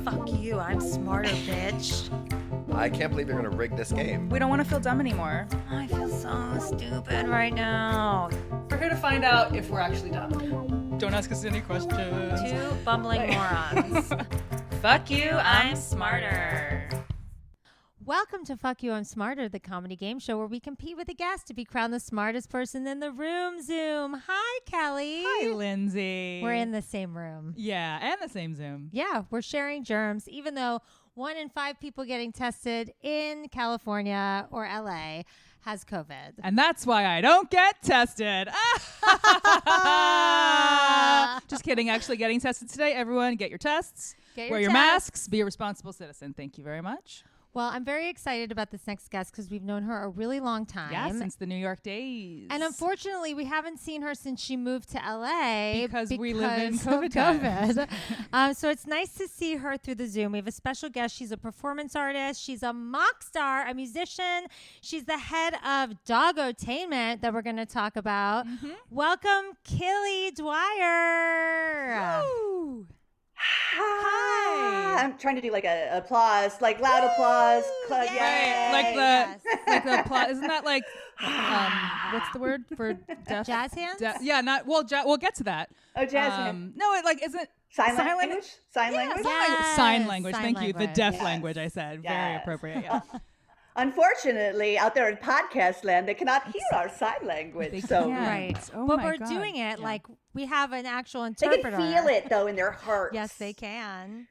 Fuck you, I'm smarter, bitch. I can't believe you're gonna rig this game. We don't want to feel dumb anymore. I feel so stupid right now. We're here to find out if we're actually dumb. Don't ask us any questions. Two bumbling morons. Fuck you, I'm smarter. Welcome to Fuck You, I'm Smarter, the comedy game show where we compete with a guest to be crowned the smartest person in the room. Zoom. Hi, Kelly. Hi, Lindsey. We're in the same room. Yeah, and the same Zoom. Yeah, we're sharing germs, even though 1 in 5 people getting tested in California or LA has COVID. And that's why I don't get tested. Just kidding. Actually getting tested today. Everyone, get your tests. Wear your masks. Be a responsible citizen. Thank you very much. Well, I'm very excited about this next guest because we've known her a really long time. Yeah, since the New York days. And unfortunately, we haven't seen her since she moved to LA. Because we live in COVID. So it's nice to see her through the Zoom. We have a special guest. She's a performance artist. She's a mock star, a musician. She's the head of Doggotainment that we're going to talk about. Mm-hmm. Welcome, Killy Dwyer. Woo. Hi. I'm trying to do like a applause, like loud applause. Yay. Right, like the applause. Isn't that like what's the word for deaf? Jazz hands? Yeah, not well. We'll get to that. Oh, jazz hands. No, it like isn't sign language. Sign language. Yes. Sign language. Sign Thank language. you. The deaf Yes. language. I said very Yes. appropriate. Yeah. Unfortunately, out there in podcast land, they cannot hear our sign language. They So can't. Right. Oh but my we're God. doing it Yeah. like we have an actual they interpreter. can feel it though in their hearts. Yes, they can.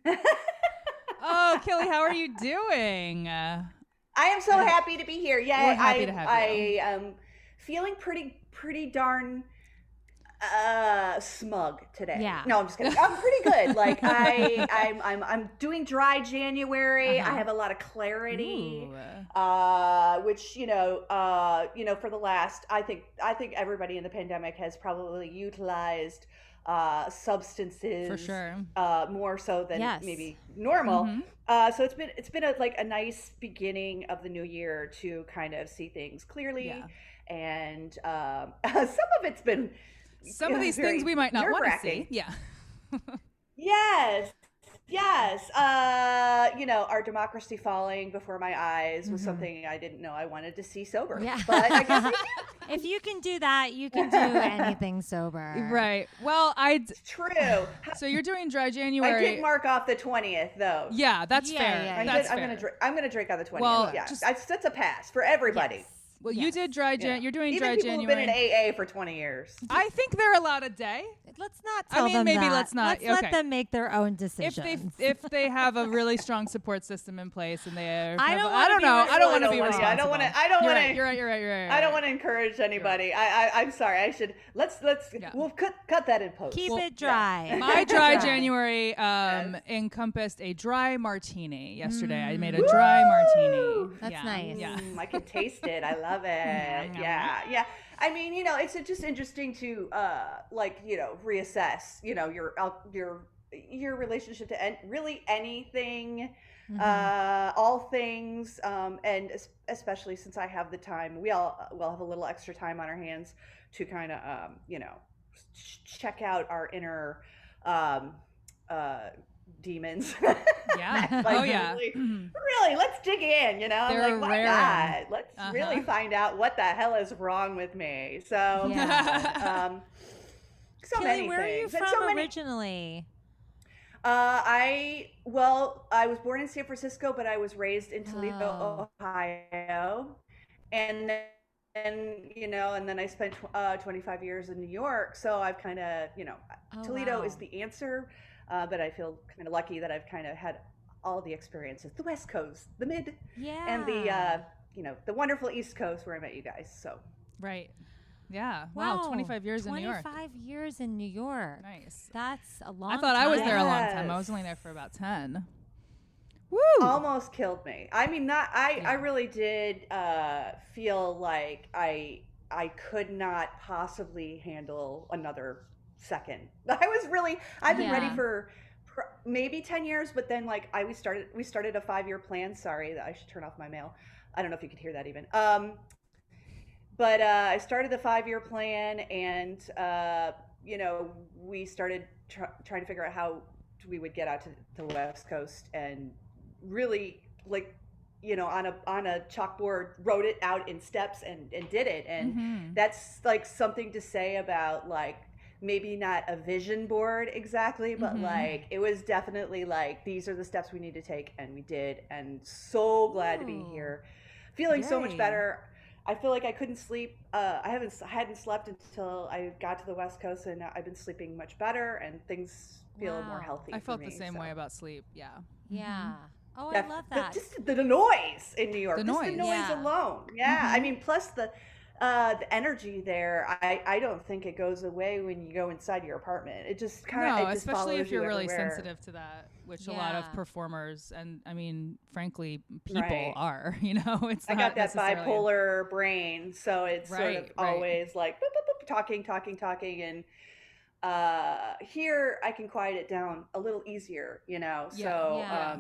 Oh, Killy, how are you doing? I am so happy to be here. Yeah, We're happy to have you. I am feeling pretty darn smug today. Yeah. No, I'm just kidding. I'm pretty good. Like I'm doing dry January. I have a lot of clarity. Which for the last I think everybody in the pandemic has probably utilized substances For sure. more so than Yes. maybe normal. Mhm. So it's been a nice beginning of the new year to kind of see things clearly. Yeah. And some of it's been Some of these very things we might not want to nerve-wracking. see. Yeah. Yes. Our democracy falling before my eyes was something I didn't know I wanted to see sober. Yeah. But I guess If you can do that, you can do anything sober. Right. Well, it's true. so you're doing dry I January. did mark off the 20th though. Yeah, that's Yeah, fair. yeah, I'm That's gonna fair. I'm gonna drink on the 20th. Well, yeah, just- that's a pass for everybody. Yes. Well, you did dry Yeah. You're doing Even dry people January. who've been in AA for 20 years. I think they're allowed a day. Let's not I tell mean, them maybe that. let's not. Let's let Okay. them make their own If decisions. they have a really strong support system in place and they are, I don't I wanna don't be know. I don't want to be responsible. responsible. I don't want to. I don't You're want right. to. You're right. I don't want to encourage anybody. I'm sorry. I should. Let's. Yeah. We'll cut that in post. Keep Well, it dry. My dry Right. January encompassed a dry martini. Yesterday, I made a dry martini. That's Yeah. nice. Yeah. I can taste it. I love it. Yeah. I mean, it's just interesting to reassess, your relationship to really anything, all things, and especially since I have the time, we all will have a little extra time on our hands to kind of, check out our inner demons. Yeah. Like, Oh, yeah. Really, Mhm. really, let's dig in, I'm They're like, why raring. not? Let's Uh-huh. really find out what the hell is wrong with me. So, Yeah. so Kelly, many where are you things. And from so many, originally? I was born in San Francisco, but I was raised in Toledo, Oh. Ohio. And then I spent 25 years in New York. So I've kind of, Oh, Toledo wow. is the answer. But I feel kind of lucky that I've kind of had all the experiences, the West Coast, the Mid, Yeah. and the wonderful East Coast where I met you guys. So Right. Yeah. Wow. 25 years in New York. 25 years in New York. Nice. That's a long I time. thought I was there a long time. I Yes. was only there for about 10. Woo. almost killed me. I mean, I really did feel like I could not possibly handle another second. I've been ready Yeah. for maybe 10 years, but then we started a 5-year plan. Sorry, that I should turn off my mail. I don't know if you could hear that even. But I started the 5-year plan, and we started trying to figure out how we would get out to the West Coast and really like, you know, on a chalkboard, wrote it out in steps and did it. And that's like something to say about like, maybe not a vision board exactly, but like, it was definitely like, these are the steps we need to take. And we did. And so glad to be here. Feeling so much better. I feel like I couldn't sleep. I hadn't slept until I got to the West Coast, and I've been sleeping much better, and things feel more healthy. I felt for me, the same way about sleep. Yeah. Yeah. Oh, I love that. Just the noise in New York. The Just noise. the noise alone. Yeah. I mean, plus the energy there. I don't think it goes away when you go inside your apartment. It just kind of especially if you're really everywhere. sensitive to that, which a lot of performers and I mean, frankly, people are. You know, it's I not got that bipolar brain, so it's sort of always like boop, boop, boop, talking, and here I can quiet it down a little easier, you know.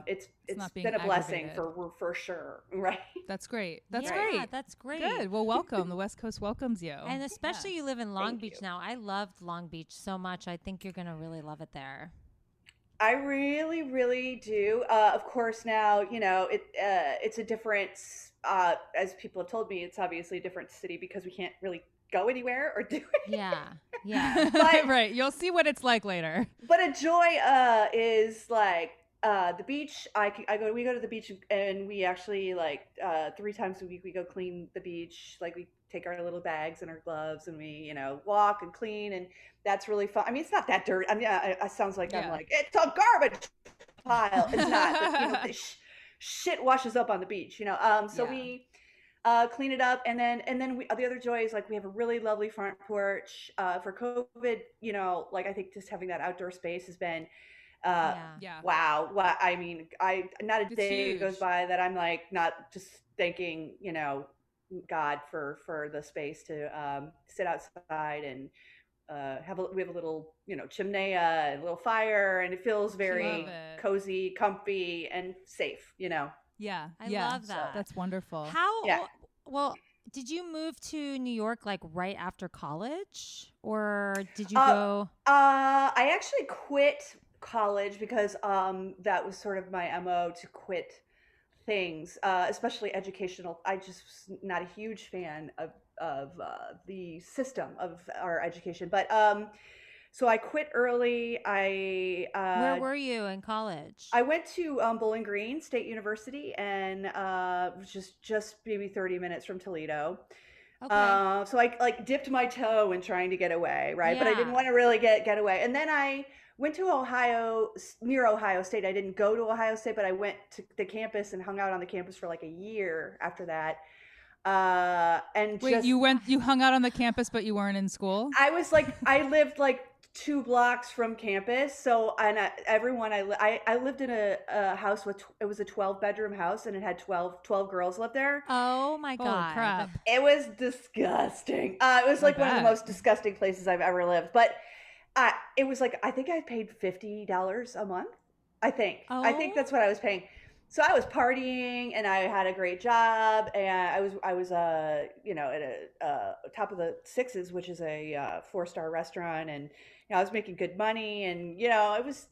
It's been a blessing for sure, right? That's great. That's great. That's great. Good. Well, welcome. The West Coast welcomes you. And especially you live in Long Beach now. I loved Long Beach so much. I think you're gonna really love it there. I really, really do. Of course, now you know it's a different. As people have told me, it's obviously a different city because we can't really go anywhere or do it. Yeah. But, right. You'll see what it's like later. But a joy is like the beach. We go to the beach and we actually like 3 times a week we go clean the beach. Like we take our little bags and our gloves and we, you know, walk and clean, and that's really fun. I mean, it's not that dirty. I mean, it sounds like I'm like, it's a garbage pile. It's not. But, you know, the shit washes up on the beach, you know. So we clean it up, and then the other joy is like we have a really lovely front porch. For COVID, you know, like I think just having that outdoor space has been wow. I mean, not a day goes by that I'm like not just thanking, you know, God for the space to sit outside and we have a little, you know, chimney and a little fire, and it feels very cozy, comfy, and safe, you know. Yeah. I love that. That's wonderful. Well, did you move to New York like right after college, or did you go? I actually quit college because that was sort of my MO, to quit things, especially educational. I just was not a huge fan of the system of our education, but so I quit early. Where were you in college? I went to Bowling Green State University, and just maybe 30 minutes from Toledo. Okay. So I like dipped my toe in trying to get away, right? But I didn't want to really get away. And then I went to near Ohio State. I didn't go to Ohio State, but I went to the campus and hung out on the campus for like a year after that. And wait, you hung out on the campus, but you weren't in school? I lived like 2 blocks from campus. So, and I lived in a house it was a 12-bedroom house, and it had 12 girls lived there. Oh my God. Crap. It was disgusting. It was like one of the most disgusting places I've ever lived. But it was like, I think I paid $50 a month. I think that's what I was paying. So I was partying, and I had a great job, and I was you know, at a top of the Sixes, which is a 4-star restaurant, and you know, I was making good money, and you know, I was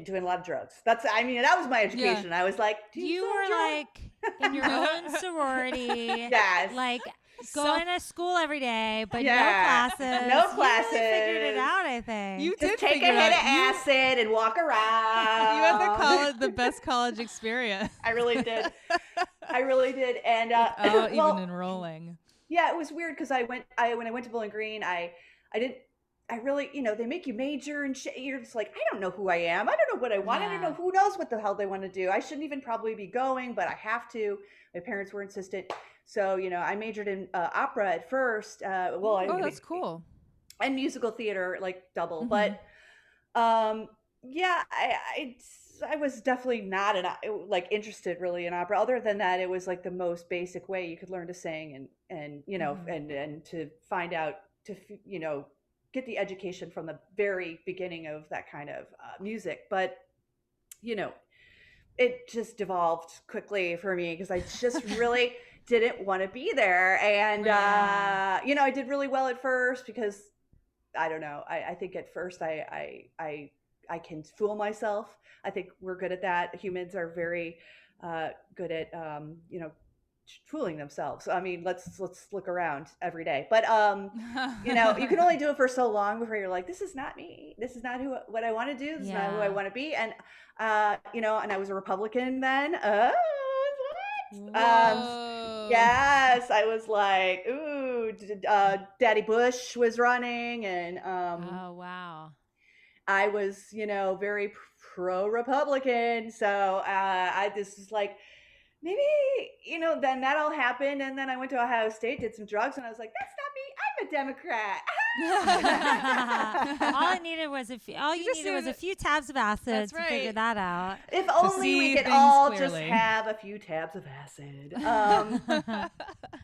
doing a lot of drugs. That was my education. I was like, you were like in your own sorority, yes, like going to school every day, but no classes. No classes. You really figured it out, I think. You just take a hit of acid and walk around. You had the best college experience. I really did. And even enrolling. Yeah, it was weird because when I went to Bowling Green, I really, you know, they make you major and shit. You're just like, I don't know who I am. I don't know what I want. I don't know, who knows what the hell they want to do. I shouldn't even probably be going, but I have to. My parents were insistent. So, you know, I majored in opera at first. That's cool. And musical theater, like double. But I was definitely not interested really in opera. Other than that, it was like the most basic way you could learn to sing and you know, and to find out, to, you know, get the education from the very beginning of that kind of music. But, you know, it just devolved quickly for me because I just really didn't want to be there. And, you know, I did really well at first because I don't know. I think at first I can fool myself. I think we're good at that. Humans are very good at fooling themselves. I mean, let's look around every day. But you can only do it for so long before you're like, this is not me. This is not what I want to do. This is not who I want to be. And and I was a Republican then. Yes, I was like, ooh, Daddy Bush was running, and oh wow, I was, very pro-Republican. So I just was like, maybe, then that all happened. And then I went to Ohio State, did some drugs, and I was like, that's not me. I'm a Democrat. All I needed was a few tabs of acid to figure that out. If only we could all just have a few tabs of acid.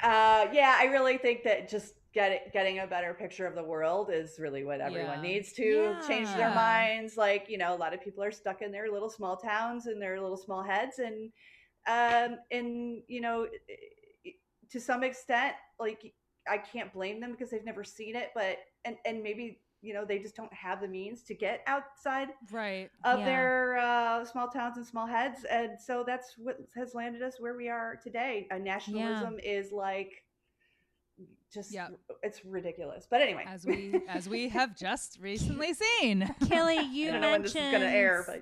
I really think that just getting a better picture of the world is really what everyone needs to change their minds. Like, a lot of people are stuck in their little small towns and their little small heads, and to some extent, like, I can't blame them because they've never seen it, but and maybe they just don't have the means to get outside of their small towns and small heads, and so that's what has landed us where we are today. Nationalism is like it's ridiculous. But anyway, as we have just recently seen, Killy, you I don't mentioned know when this is going to air, but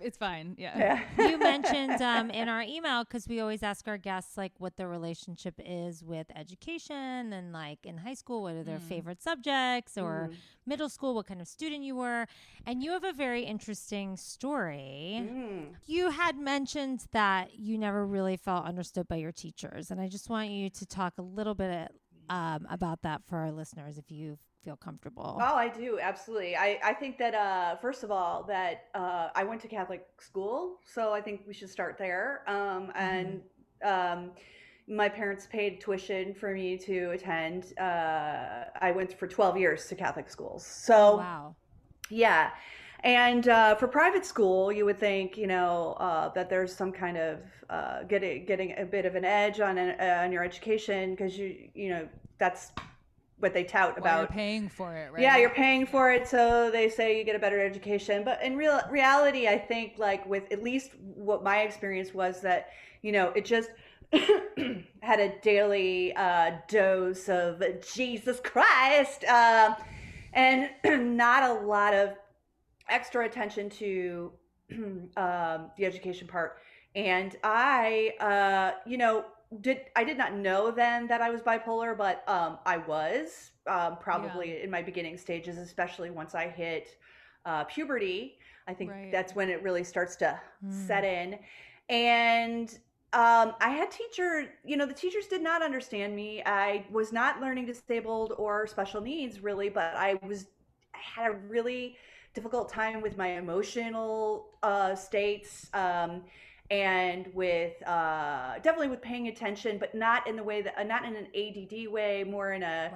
it's fine. You mentioned in our email, because we always ask our guests like what their relationship is with education, and like in high school, what are their favorite subjects, or middle school, what kind of student you were. And you have a very interesting story. You had mentioned that you never really felt understood by your teachers, and I just want you to talk a little bit about that for our listeners, if you feel comfortable. Oh, I do. Absolutely. I think that, first of all, that I went to Catholic school, so I think we should start there. And my parents paid tuition for me to attend. I went for 12 years to Catholic schools. So, wow. Yeah. And for private school, you would think, that there's some kind of getting a bit of an edge on your education, because that's what they tout about. You're paying for it, right? Yeah, you're paying for it, so they say you get a better education. But in reality, I think, like, with at least what my experience was, that it just had a daily dose of Jesus Christ, and not a lot of extra attention to the education part. And I did not know then that I was bipolar, but I was probably in my beginning stages, especially once I hit puberty. I think that's when it really starts to set in. And I had the teachers did not understand me. I was not learning disabled or special needs, really, but I had a really difficult time with my emotional states, and with definitely with paying attention, but not in the way that not in an ADD way, more in a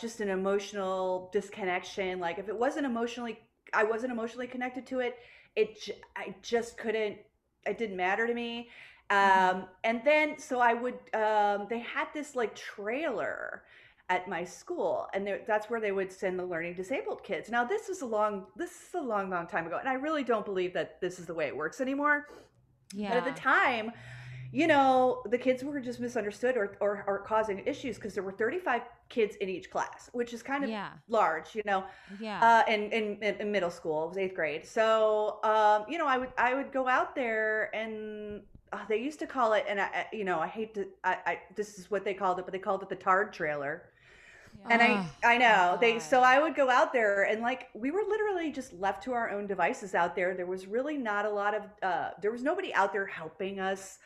just an emotional disconnection. Like, if it wasn't I wasn't emotionally connected to it. I just couldn't. It didn't matter to me. And then so I would. They had this like trailer at my school, and that's where they would send the learning disabled kids. Now, this is a long time ago, and I really don't believe that this is the way it works anymore. Yeah. But at the time, the kids were just misunderstood or causing issues, because there were 35 kids in each class, which is kind of large, in middle school. It was 8th grade. So, I would go out there, and they used to call it, and I hate to, this is what they called it, but they called it the tard trailer. And I know so I would go out there, and like, we were literally just left to our own devices out there. There was really not a lot of, there was nobody out there helping us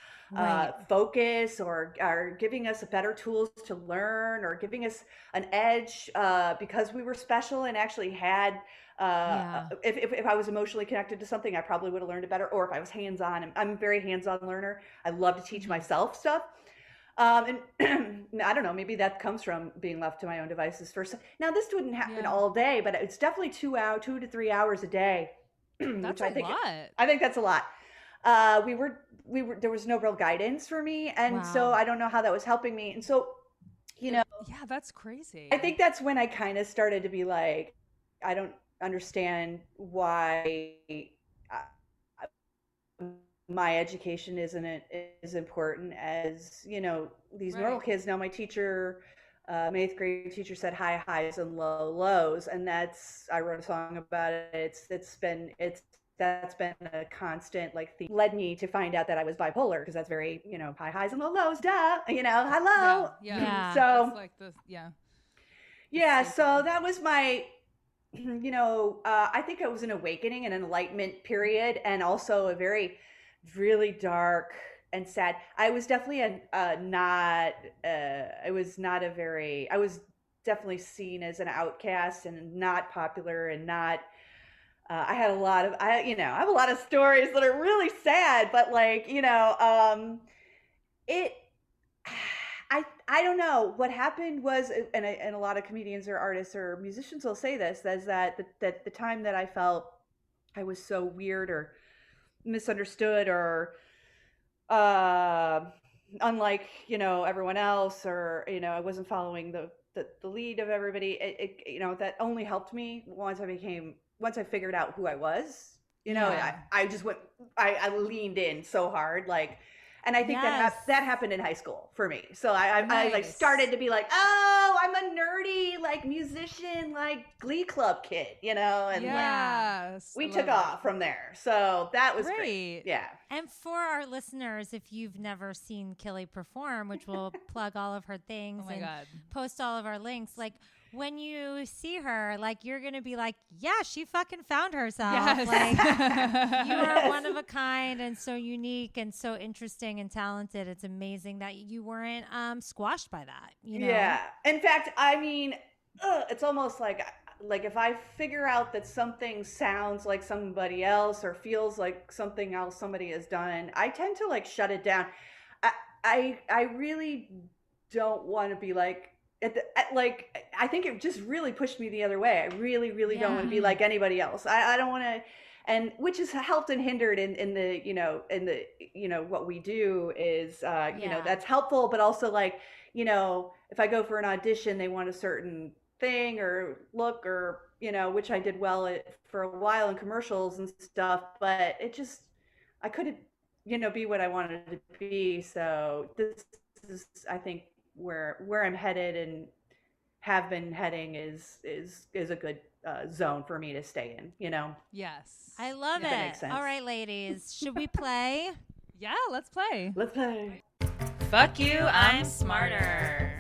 focus, or giving us better tools to learn, or giving us an edge, because we were special and actually had, if I was emotionally connected to something, I probably would have learned it better. Or if I was hands-on, I'm a very hands-on learner. I love to teach myself stuff. And I don't know, maybe that comes from being left to my own devices first. Now, this wouldn't happen all day, but it's definitely 2 to 3 hours a day. That's which a lot. I think that's a lot. We were there was no real guidance for me, and so I don't know how that was helping me. And so, yeah, that's crazy. I think that's when I kind of started to be like, I don't understand why my education isn't as important as, you know, these normal kids. Now, my teacher, my 8th grade teacher, said high highs and low lows, and I wrote a song about it. That's been a constant like theme. Led me to find out that I was bipolar, because that's very, you know, high highs and low lows, duh, you know, hello. Yeah. So it's like this, so that was my, you know, I think it was an awakening and an enlightenment period, and also a very, really dark and sad. I was definitely I was definitely seen as an outcast and not popular, and not, I have a lot of stories that are really sad, but like, you know, I don't know what happened was, and a lot of comedians or artists or musicians will say this, is that the time that I felt I was so weird or misunderstood or unlike, you know, everyone else, or, you know, I wasn't following the lead of everybody, it you know, that only helped me once I figured out who I was, you know. I leaned in so hard, like, and I think that happened in high school for me. So I like started to be like, oh, I'm a nerdy like musician, like Glee Club kid, you know, and like, we took off from there. So that was great. Yeah. And for our listeners, if you've never seen Killy perform, which we'll plug all of her things post all of our links, like, when you see her, like, you're going to be like, yeah, she fucking found herself. Yes. Like, you are one of a kind and so unique and so interesting and talented. It's amazing that you weren't squashed by that, you know? Yeah. In fact, I mean, it's almost like if I figure out that something sounds like somebody else or feels like something else somebody has done, I tend to like shut it down. I really don't want to be like, I think it just really pushed me the other way. I really, really don't want to be like anybody else. I don't want to, and which has helped and hindered in the, you know, what we do is, you know, that's helpful, but also like, you know, if I go for an audition, they want a certain thing or look, or, you know, which I did well for a while in commercials and stuff, but it just, I couldn't, you know, be what I wanted to be. So this is, I think, where I'm headed and have been heading is a good zone for me to stay in, you know? Yes. I love it. Makes sense. All right, ladies, should we play? Yeah, let's play. Let's play. Fuck you, I'm smarter.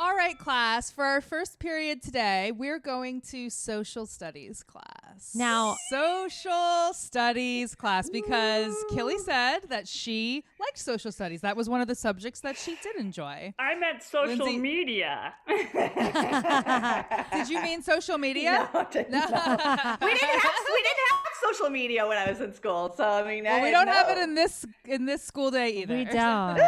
All right, class, for our first period today, we're going to social studies class. Now, social studies class, because Killy said that she liked social studies. That was one of the subjects that she did enjoy. I meant social Lindsey. media. Did you mean social media? No. We didn't have social media when I was in school, so I mean, well, we don't have it in this school day either. we don't.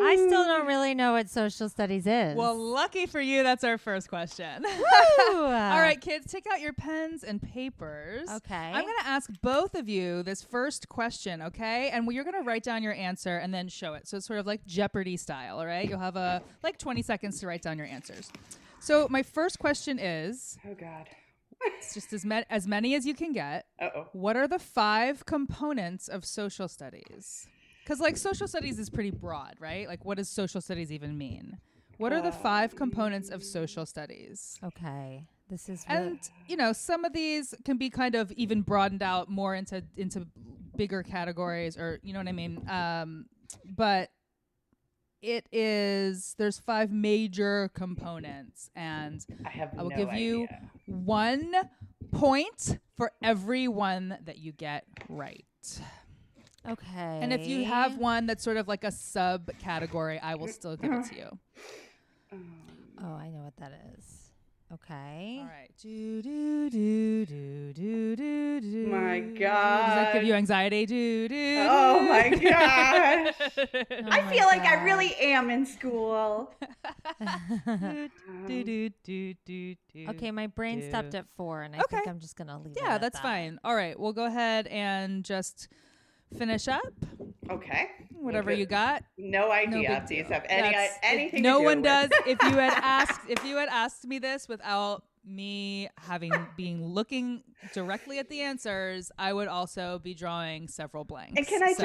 I still don't really know what social studies is. Well, lucky for you, that's our first question. Woo! All right, kids, take out your pens and papers. Okay. I'm going to ask both of you this first question, okay? And you're going to write down your answer and then show it. So it's sort of like Jeopardy style, all right? You'll have like 20 seconds to write down your answers. So my first question is... Oh, God. It's just as many as you can get. Uh-oh. What are the 5 components of social studies? Because, like, social studies is pretty broad, right? Like, what does social studies even mean? What are the 5 components of social studies? Okay. This is And, you know, some of these can be kind of even broadened out more into bigger categories, or, you know what I mean? But there's 5 major components, and I will give you 1 point for every one that you get right. Okay. And if you have one that's sort of like a subcategory, I will still give it to you. Oh, I know what that is. Okay. All right. Do do do do do do do. My Does God. that give you anxiety? Do do. Oh my gosh. Oh I my feel like I God. really am in school. Do do do do do. Okay, my brain stopped at 4, and I think I'm just gonna leave it. Yeah, that's fine. All right, we'll go ahead and just finish up. Okay. whatever you got. No idea big if these deal. have No anything to do one with. does. If you had asked me this without me being looking directly at the answers, I would also be drawing several blanks. And can I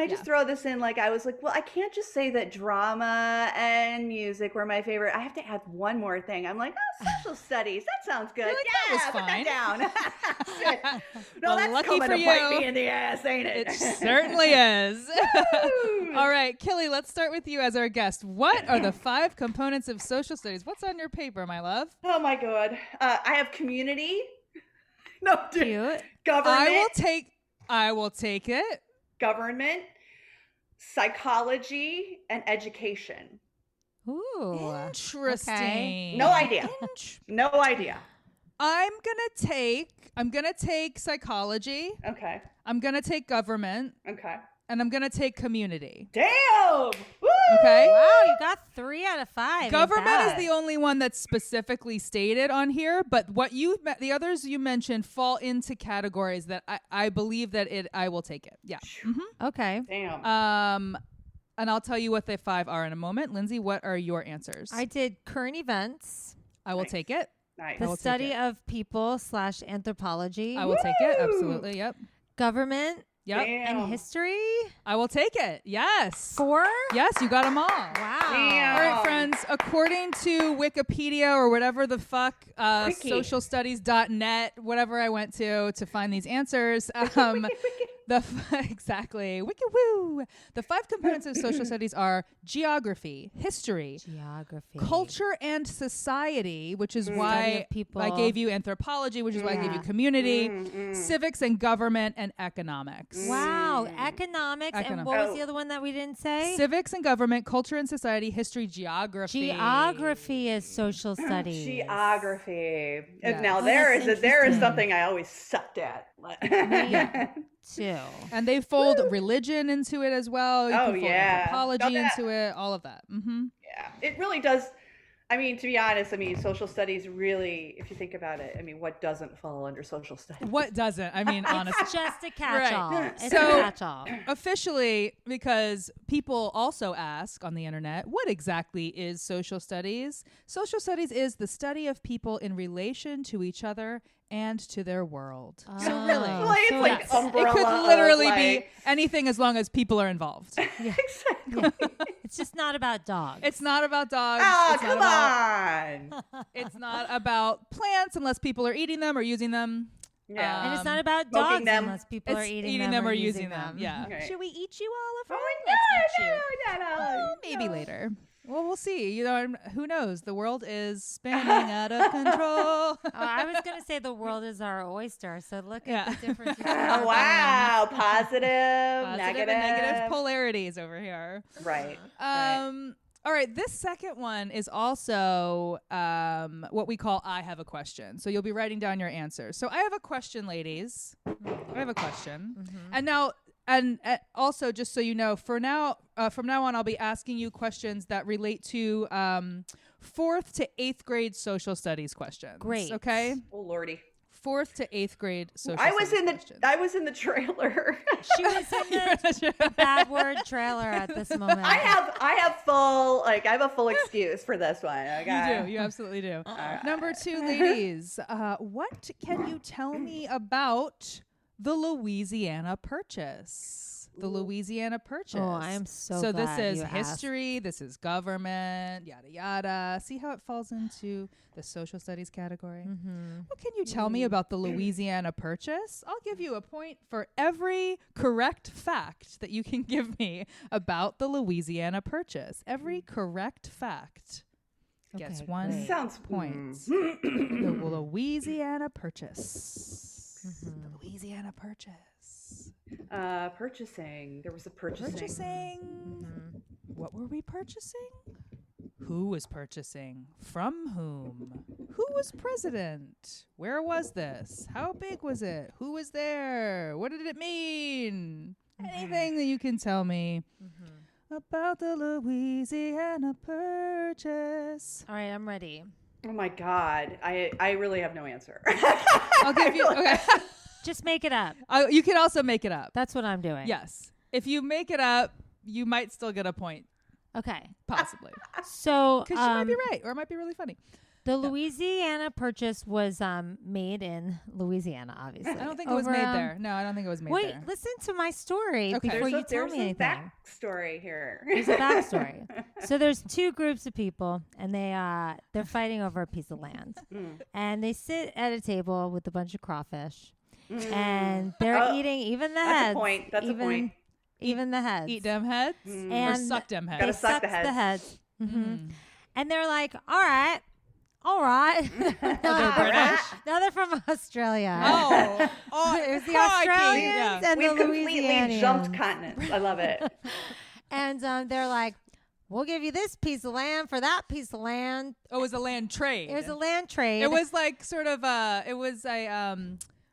just throw this in? Like, I was like, well, I can't just say that drama and music were my favorite. I have to add one more thing. I'm like, social studies. That sounds good. Like, yeah, that was put fine. that down. No, Well, that's lucky coming for to you. bite me in the ass, ain't it? It certainly is. All right, Killy, let's start with you as our guest. What are the 5 components of social studies? What's on your paper, my love? Oh my God. I have community. No, Cute. government. I will take it. Government, psychology, and education. Ooh. Interesting. Okay. No idea. No idea. I'm gonna take psychology. Okay. I'm gonna take government, Okay. and I'm gonna take community. Damn. Woo! Okay. Wow, you got 3 out of 5. Government Ain't is bad. the only one that's specifically stated on here, but the others you mentioned fall into categories that I believe that I will take it. Yeah. Okay. Damn. And I'll tell you what the 5 are in a moment. Lindsay, what are your answers? I did current events, I will Nice. take it. Nice. will the take study it. of people / anthropology, I will take it. Absolutely. Yep. government, Yep. Damn. and history. I will take it. Yes. 4? Yes, you got them all. Wow. Damn. All right, friends. According to Wikipedia or whatever the fuck, Wiki. socialstudies.net, whatever I went to find these answers. Exactly. Wiki woo. The 5 components of social studies are geography, history, Geography. culture and society, which is Study why of people. I gave you anthropology, which is why I gave you community, civics and government, and economics. Wow. Economics. And what was the other one that we didn't say? Civics and government, culture and society, history, geography. Geography is social studies. Geography. Yes. Now Oh, there that's is something I always sucked at. Too. And they fold religion into it as well. You Oh, can fold yeah. anthropology No, that- into it, all of that. Mm-hmm. Yeah, it really does. I mean, to be honest, social studies really, if you think about it, what doesn't fall under social studies? What doesn't? I mean, honestly. It's just a catch-all. Right. It's So- a catch-all. Officially, because people also ask on the internet, what exactly is social studies? Social studies is the study of people in relation to each other and to their world. So really, It's like yes. umbrella It could of, literally be like- anything as long as people are involved. Exactly. It's just not about dogs. It's not about dogs. Oh, it's come not on. It's not about plants unless people are eating them or using them. Yeah. and it's not about smoking dogs them. unless people are It's eating them or or using them. Yeah. Right. Should we eat you, Oliver? Oh, Let's eat you. no. Maybe later. Well, we'll see. Who knows? The world is spinning out of control. I was going to say the world is our oyster. So look Yeah. at the difference. Oh, wow. Positive, Positive and negative polarities over here. Right. All right. This second one is also what we call I have a question. So you'll be writing down your answers. So I have a question, ladies. I have a question. And now, and also, just so you know, from now on, I'll be asking you questions that relate to 4th to 8th grade social studies questions. Great. Okay. Oh, Lordy. 4th to 8th grade social I was studies in the questions. I was in the trailer. She was in the bad word trailer at this moment. I have a full excuse for this one. Okay. You do. You absolutely do. Number 2, ladies. What can you tell me about the Louisiana Purchase? The Louisiana Purchase. Oh, I am so So glad this is you asked. history. This is government. Yada yada. See how it falls into the social studies category. What can you tell me about the Louisiana Purchase? I'll give you a point for every correct fact that you can give me about the Louisiana Purchase. Every correct fact gets Okay, 1 great. Sounds point. The Louisiana Purchase. The Louisiana Purchase. Purchasing. There was a purchasing. Purchasing. What were we purchasing? Who was purchasing? From whom? Who was president? Where was this? How big was it? Who was there? What did it mean? Anything that you can tell me about the Louisiana Purchase. All right, I'm ready. Oh my God. I really have no answer. I'll give you. Okay. Just make it up. You can also make it up. That's what I'm doing. Yes. If you make it up, you might still get a point, Okay. possibly, So because you might be right, or it might be really funny. the Louisiana Purchase was made in Louisiana, obviously. I don't think it was made there. No, I don't think it was made Wait, there. listen to my story Okay. before you tell There's me a anything. backstory here. There's a backstory. So there's two groups of people, and they're fighting over a piece of land, and they sit at a table with a bunch of crawfish, and they're eating even the That's heads. a point. That's a point. Even the heads. Eat them heads And or suck them heads. Gotta They suck suck the the heads. heads. And they're like, all right. They're British? No, they're from Australia. Oh, It was the crikey. Australians Yeah. and We've the completely jumped Louisianians. continents. I love it. And they're like, we'll give you this piece of land for that piece of land. Oh, it was a land trade. It was a land trade. It was like sort of it was a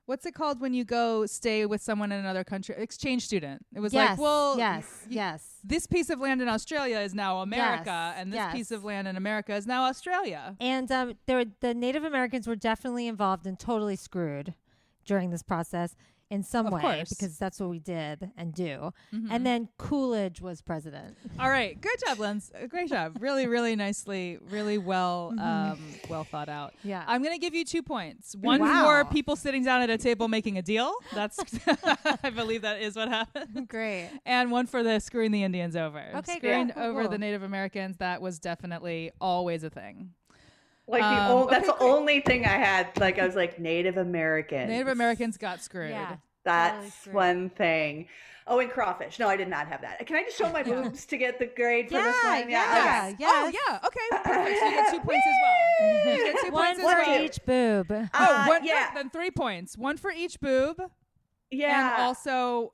what's it called when you go stay with someone in another country? Exchange student. It was like, well, yes. this piece of land in Australia is now America, Yes, and this yes. piece of land in America is now Australia. And the Native Americans were definitely involved and totally screwed during this process in some Of way, course. because that's what we did and do. Mm-hmm. And then Coolidge was president. All right, good job, Linz. Great job. Really, really nicely, really well, well thought out. Yeah. I'm gonna give you 2 points. One Wow. for people sitting down at a table making a deal. That's, I believe that is what happened. Great. And one for the screwing the Indians over. Okay, Screwing cool, over cool. the Native Americans. That was definitely always a thing. Like that's the only thing I had. Like I was like Native American. Native Americans got screwed. Yeah. That's Totally screwed. one thing. Oh, and crawfish. No, I did not have that. Can I just show my boobs to get the grade for this one? Yeah. Okay. Yes. Oh, yeah. Okay. Perfect. So you get 2 points as well. You get 2 One points as for well. each boob. Yeah. Then 3 points. One for each boob. Yeah. And also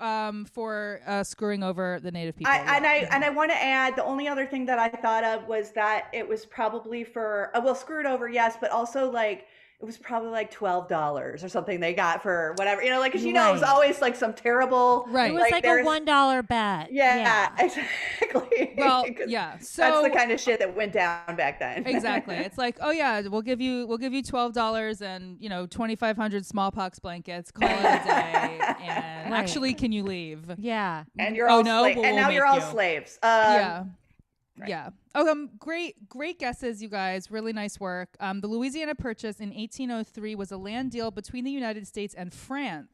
for screwing over the Native people. I want to add, the only other thing that I thought of was that it was probably for screwed over, yes, but also like it was probably like $12 or something they got for whatever, like, because it was Right. always like some terrible, Right. It was like a there's- $1 bet. Yeah, exactly. Well, 'Cause yeah. So that's the kind of shit that went down back then. exactly. It's like, oh yeah, we'll give you $12 and 2,500 smallpox blankets. Call it a day. And Right. actually, can you leave? Yeah. And you're Oh, all no? sla- Well, and we'll now you're make all you. slaves. Yeah. Right. Yeah. Oh, great guesses, you guys. Really nice work. The Louisiana Purchase in 1803 was a land deal between the United States and France,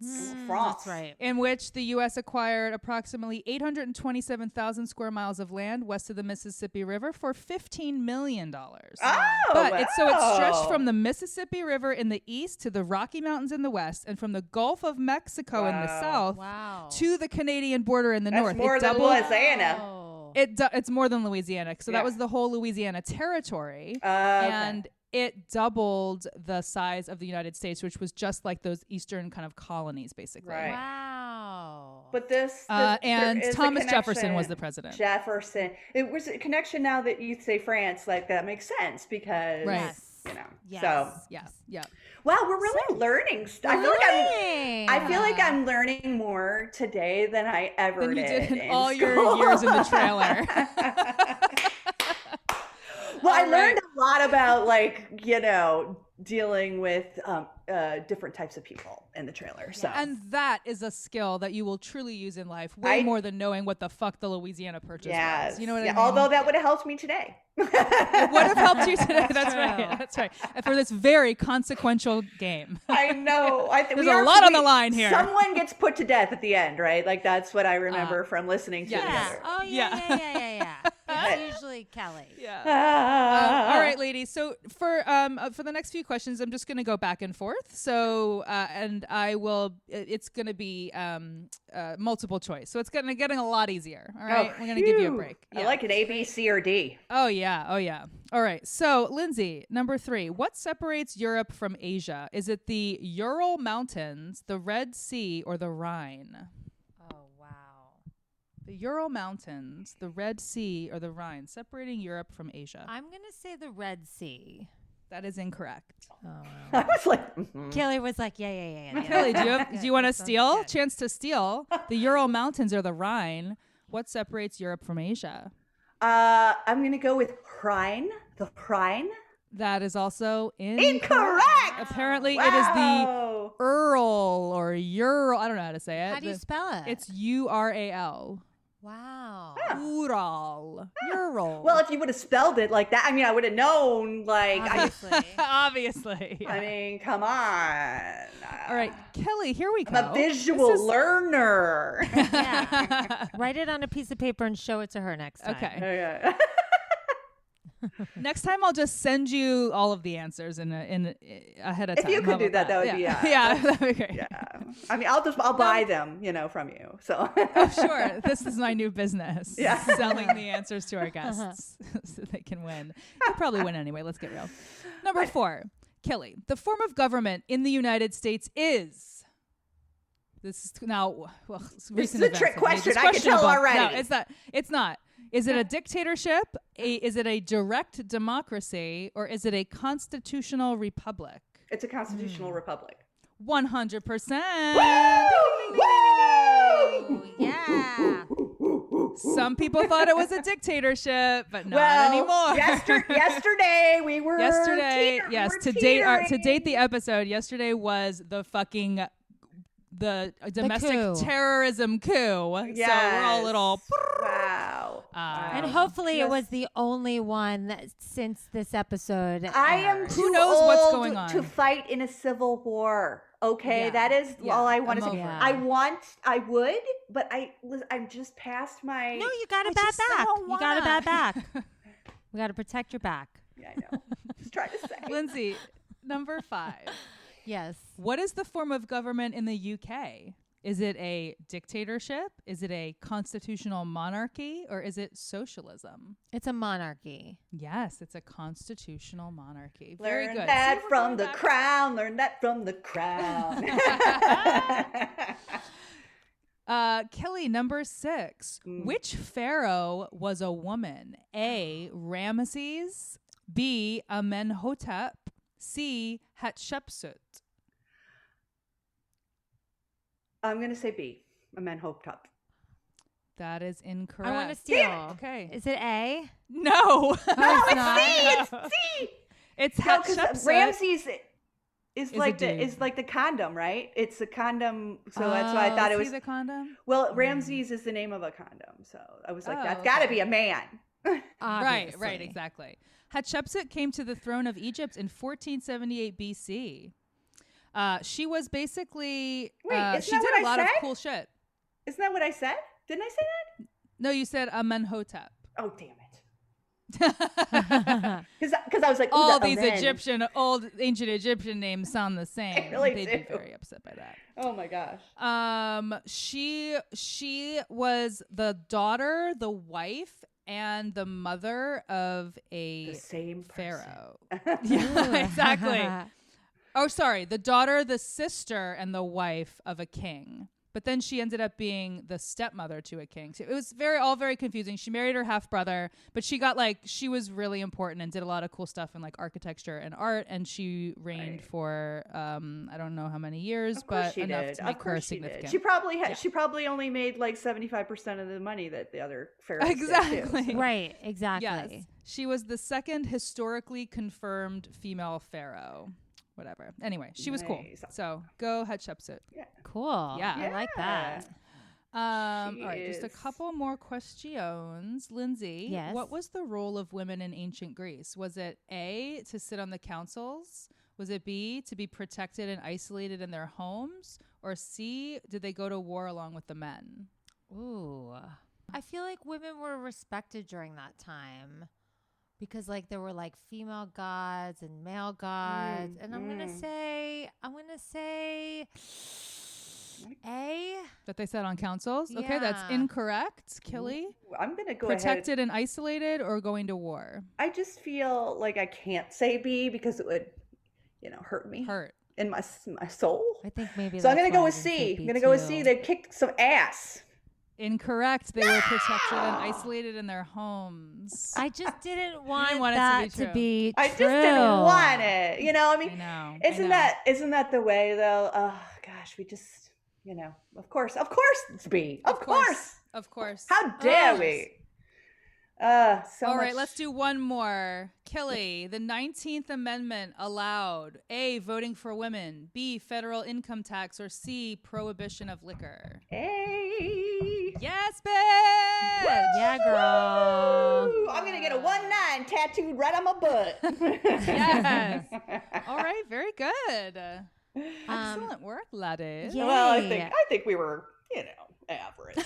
France. That's right. in which the U.S. acquired approximately 827,000 square miles of land west of the Mississippi River for $15 million. Oh, But it's stretched wow. from the Mississippi River in the east to the Rocky Mountains in the west, and from the Gulf of Mexico in the Wow. south Wow. to the Canadian border in the That's north. more It than doubled. Louisiana. Oh. It's more than Louisiana. So Yeah. that was the whole Louisiana territory. Okay. And it doubled the size of the United States, which was just like those eastern kind of colonies, basically. Right. Wow. But this And there is a Thomas Jefferson connection. was the president. Jefferson. It was a connection now that you say France, like that makes sense because Right. Yes. Yes. So Yeah. wow, we're really learning stuff. I feel like I'm learning more today than I ever Than you did in all school. your years in the trailer. Well, I All learned a lot about dealing with different types of people in the trailer. So And that is a skill that you will truly use in life, way more than knowing what the fuck the Louisiana Purchase was. You know what I mean? Although that would have helped me today. It would have helped you today. That's True. right. That's right. And for this very consequential game. I know. There's a lot on the line here. Someone gets put to death at the end, right? Like that's what I remember from listening to yes. the Yeah. other. Oh, yeah. It's usually Kelly. Yeah. All right, ladies. So for the next few questions, I'm just going to go back and forth. So and I will. It's going to be multiple choice. So it's getting a lot easier. All right. We're going to give you a break. I like an A, B, C, or D. Oh yeah. All right. So Lindsay, number 3. What separates Europe from Asia? Is it the Ural Mountains, the Red Sea, or the Rhine? Oh, wow. The Ural Mountains, the Red Sea, or the Rhine, separating Europe from Asia. I'm going to say the Red Sea. That is incorrect. I was like, Kelly was like, yeah. Kelly, do you want to Sounds steal? good. Chance to steal. The Ural Mountains or the Rhine. What separates Europe from Asia? I'm going to go with Rhine. The Rhine. That is also Incorrect. Apparently, it is the Wow. Ural or Ural. I don't know how to say it. How do you spell it? It's Ural. Wow. Ural. Ural. Well, if you would have spelled it like that, I mean, I would have known. Like, Obviously. Obviously. I mean, come on. All right, Kelly, here we go. I'm a visual learner. Yeah. Write it on a piece of paper and show it to her next time. Okay. Okay. Next time I'll just send you all of the answers in ahead of time. If you How could do about that, that would be yeah, that'd be great. Yeah. I mean, I'll buy them, from you. So. Oh, sure. This is my new business. Yeah. Selling the answers to our guests so they can win. They'll probably win anyway. Let's get real. Number 4, Killy. The form of government in the United States is. This is now. Well, This is a trick question. I can tell already. No, it's not. It's not. Is it a dictatorship? Is it a direct democracy? Or is it a constitutional republic? It's a constitutional republic. 100%. Woo! Yeah. Some people thought it was a dictatorship, but not Well, anymore. yesterday we were. Yes. we're To date the episode, yesterday was the domestic coup. terrorism coup. Yes. So we're all a little. Wow. And hopefully it was the only one since this episode. I am aired. too knows old what's going on? to fight in a civil war. Okay, Yeah. that is Yeah, all I want to I'm say. over it. I would, but I'm just past my. No, you got a I bad just back. don't You got a bad wanna. back. We got to protect your back. Yeah, I know. Just trying to say. Lindsay, number 5. Yes. What is the form of government in the UK? Is it a dictatorship? Is it a constitutional monarchy? Or is it socialism? It's a monarchy. Yes, it's a constitutional monarchy. Very Learn good. that See, we're from going the back. crown. Learn that from the crown. Killy, number 6. Which pharaoh was a woman? A. Ramesses. B. Amenhotep. C. Hatshepsut. I'm gonna say B. Amenhotep. That is incorrect. I want to steal. Okay. Is it A? No. Oh, it's not. It's C. It's No, because Hatshepsut. Ramses is a like dude. the condom, right? It's a condom, so that's why I thought it is was. he the condom? Well, Ramses is the name of a condom, so I was like, Oh, that's okay. got to be a man. Right, Obviously. exactly. Hatshepsut came to the throne of Egypt in 1478 BC. She was basically Wait, she isn't that did what a lot I of said? cool shit. Isn't that what I said? Didn't I say that? No, you said Amenhotep. Oh, damn it! Because I was like, ooh, All the these Amen. ancient Egyptian names sound the same. really They'd do. be very upset by that. Oh my gosh. She was the daughter, the wife, and the mother of a The same person. pharaoh. Yeah, exactly. Oh, sorry. The daughter, the sister, and the wife of a king. But then she ended up being the stepmother to a king. So it was all very confusing. She married her half brother, but she was really important and did a lot of cool stuff in like architecture and art. And she reigned for I don't know how many years, Of course but she enough did. to make Of her course she significant. did. She probably She probably only made like 75% of the money that the other pharaohs Exactly. did too, so. Right, exactly. Yes, she was the second historically confirmed female pharaoh. Whatever. Anyway, she was cool. Nice. So go Hatshepsut. Cool. Yeah. I like that. All She right, just a is- couple more questions. Lindsay, Yes. what was the role of women in ancient Greece? Was it A, to sit on the councils? Was it B, to be protected and isolated in their homes? Or C, did they go to war along with the men? Ooh. I feel like women were respected during that time because like there were like female gods and male gods. And I'm going to say A. That they sat on councils? Okay, that's Yeah. incorrect. Killy? I'm gonna go ahead. Protected and isolated or going to war? I just feel like I can't say B because it would, hurt me Hurt. in my soul. I think maybe So I'm that's gonna go why I with didn't say C. B I'm gonna go with too. C. They kicked some ass. Incorrect. They were protected and isolated in their homes. I just didn't want, want it to that be to true. be I just didn't want it. I mean, I know. isn't that the way though? Oh gosh, we just, of course it's B. Of course. Of course. How dare Of we? So All much. right, let's do one more. Killy, the 19th Amendment allowed A, voting for women, B, federal income tax, or C, prohibition of liquor. Hey. Yes, bitch! Yeah, girl. Woo! I'm gonna get a 1-9 tattooed right on my butt. Yes. All right, very good. Excellent work, laddies. Yeah. Well, I think we were, average.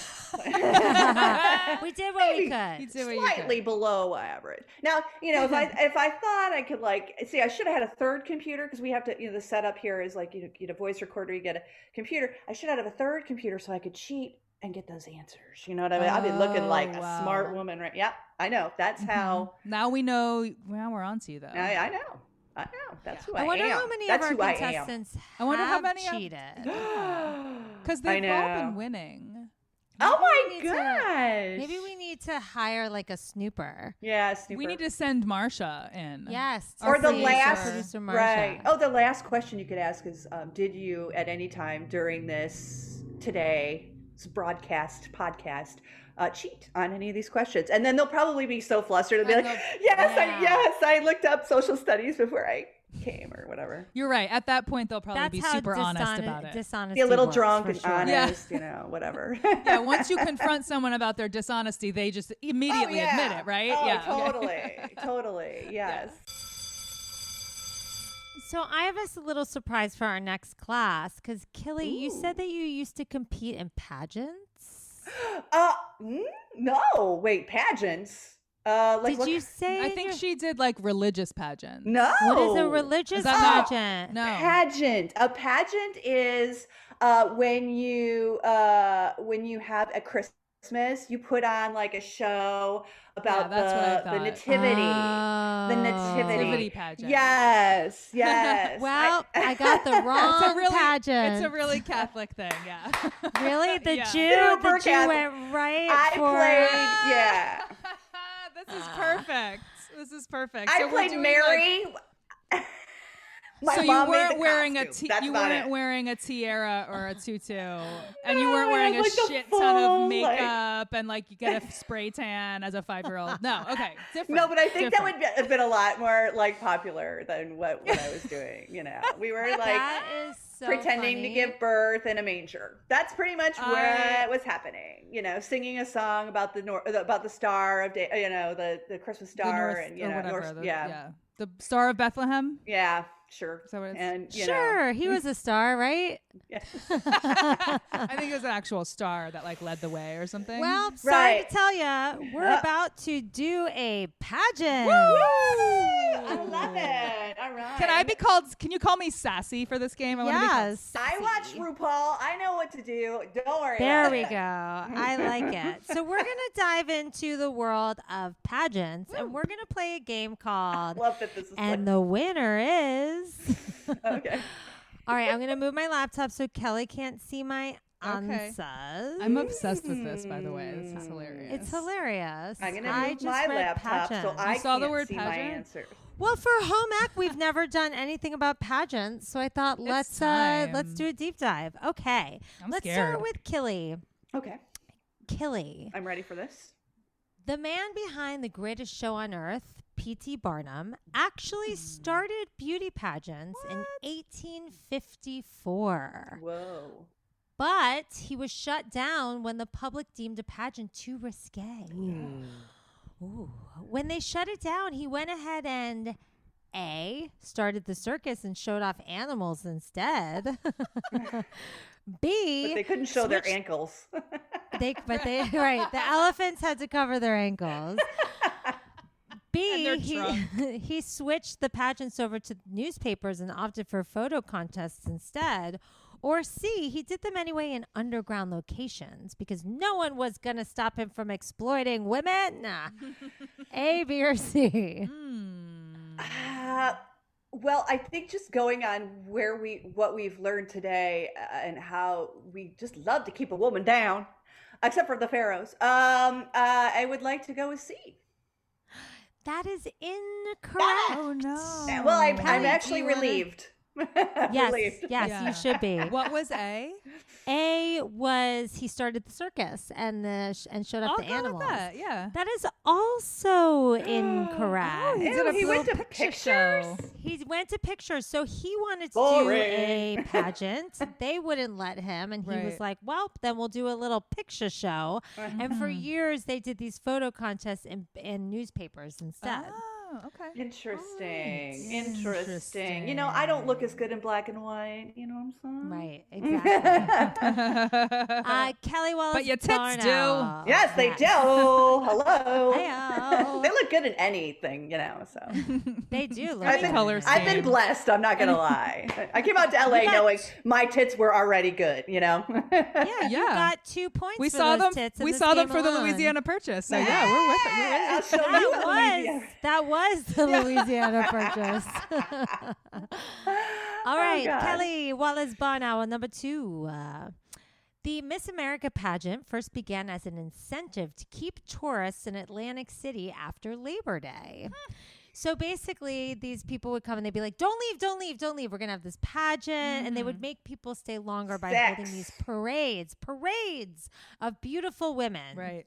We did what we You could. did what you Slightly could. below average. Now, if I thought I could I should have had a third computer because we have to, the setup here is like, you get a voice recorder, you get a computer. I should have a third computer so I could cheat and get those answers. You know what I mean? I've been looking like a wow. smart woman, right? Yep, I know. That's how. Now we know. Well, we're on to you, though. I know. That's who I am. I wonder how many That's of who our I am. contestants I wonder how have many cheated. Because they've all been winning. Oh my Maybe we need to- gosh. Maybe we need to hire like a snooper. Yeah, snooper. We need to send Marsha in. Yes. Our Or the producer. last, Producer Marsha. right? Oh, the last question you could ask is, did you at any time during today's podcast, cheat on any of these questions? And then they'll probably be so flustered. They'll be And like, they'll- yes, I looked up social studies before I came or whatever. You're right. At that point, they'll probably That's be how super honest about it. dishonesty Be a little works, drunk for and sure. honest, whatever. Yeah, once you confront someone about their dishonesty, they just immediately admit it, right? Oh, yeah. totally, yes. So I have a little surprise for our next class because Killy, you said that you used to compete in pageants. No, wait, pageants. Did you say? I think she did like religious pageants. No. What is a religious Is that not- pageant? No. Pageant. A pageant is when you have a Christmas, you put on like a show about that's what I the thought. nativity. The Nativity nativity pageant. Yes. Well, I got the wrong pageant. It's a really Catholic thing, yeah. Really? The Yeah. Jew Super Catholic. went right I for played. Yeah. This is perfect. This is perfect. I So we're played doing, Mary. My so you mom made weren't the wearing costume. That's you about weren't it. wearing a tiara or a tutu, and you No, weren't I wearing had, a like, the shit ton full, of makeup and like you get a spray tan as a 5-year-old. No, okay, different. No, but I think that different. would have been a lot more like popular than what I was doing. We were like that is so pretending to funny. give birth in a manger. That's pretty much what was happening. Singing a song about about the star of day, the Christmas The star, North, and or whatever. North, The Star of Bethlehem. yeah, sure. Is that what it's? And Sure, he was a star, right? yeah. I think it was an actual star that like led the way or something. Well, sorry Right. to tell you, we're about to do a pageant. I love it. All right. can I be called? Can you call me sassy for this game? I want to be called Yes. I watch RuPaul. I know what to do. Don't worry. There about we it. go. I like it. So we're going to dive into the world of pageants, and we're going to play a game called Love that this is And the Winner Is. okay. All right, I'm going to move my laptop so Kelly can't see my Okay. answers. I'm obsessed with this, by the way. This is hilarious. It's hilarious. I'm gonna I move just my read laptop so pageant. I saw the can't word see my pageant? answer. Well, for home ec, we've never done anything about pageants, so I thought let's time. do a deep dive. Okay, I'm let's scared. start with Killy. Okay, Killy, I'm ready for this. the man behind the greatest show on earth, P.T. Barnum, actually started beauty pageants in 1854. Whoa. But he was shut down when the public deemed a pageant too risque. Ooh. When they shut it down, he went ahead and A, started the circus and showed off animals instead. B, But they couldn't show their switched- ankles. right, the elephants had to cover their ankles. B, And their he switched the pageants over to newspapers and opted for photo contests instead. Or C, he did them anyway in underground locations because no one was going to stop him from exploiting women. A, B, or C. Well, I think just going on what we've learned today and how we just love to keep a woman down, except for the pharaohs. I would like to go with C. That is incorrect. Oh no. Well, I'm Kelly, do actually you wanna- relieved. Yes, Relieved. yes, Yeah. you should be. What was A? A he started the circus and showed off I'll the go animals. with that. Yeah. That is also incorrect. He did a he went to little pictures? show. He went to pictures, so he wanted to Boring. do a pageant. They wouldn't let him, and he was Right. like, well, then we'll do a little picture show. And for years, they did these photo contests in newspapers instead. Oh, okay. Interesting. Right. Interesting. You know, I don't look as good in black and white. You know what I'm saying? Right, exactly. Kelly Wallace But your tits Barno. Yes, they do. Hello. Heyo. They look good in anything, you know. So They do look I've been, good. color I've been scheme. blessed. I'm not gonna lie. I came out to LA knowing my tits were already good. You know. Yeah, you Yeah. got 2 points We for saw those them. tits in We this saw them game for the alone. Louisiana Purchase. So yeah, we're with it. We're with it. I'll show you the Louisiana. That was the Louisiana Purchase. All right, God. Kelly Wallace Barno, number 2. The Miss America pageant first began as an incentive to keep tourists in Atlantic City after Labor Day. So basically, these people would come and they'd be like, don't leave, don't leave, don't leave. We're going to have this pageant. And they would make people stay longer by holding these parades of beautiful women. Right.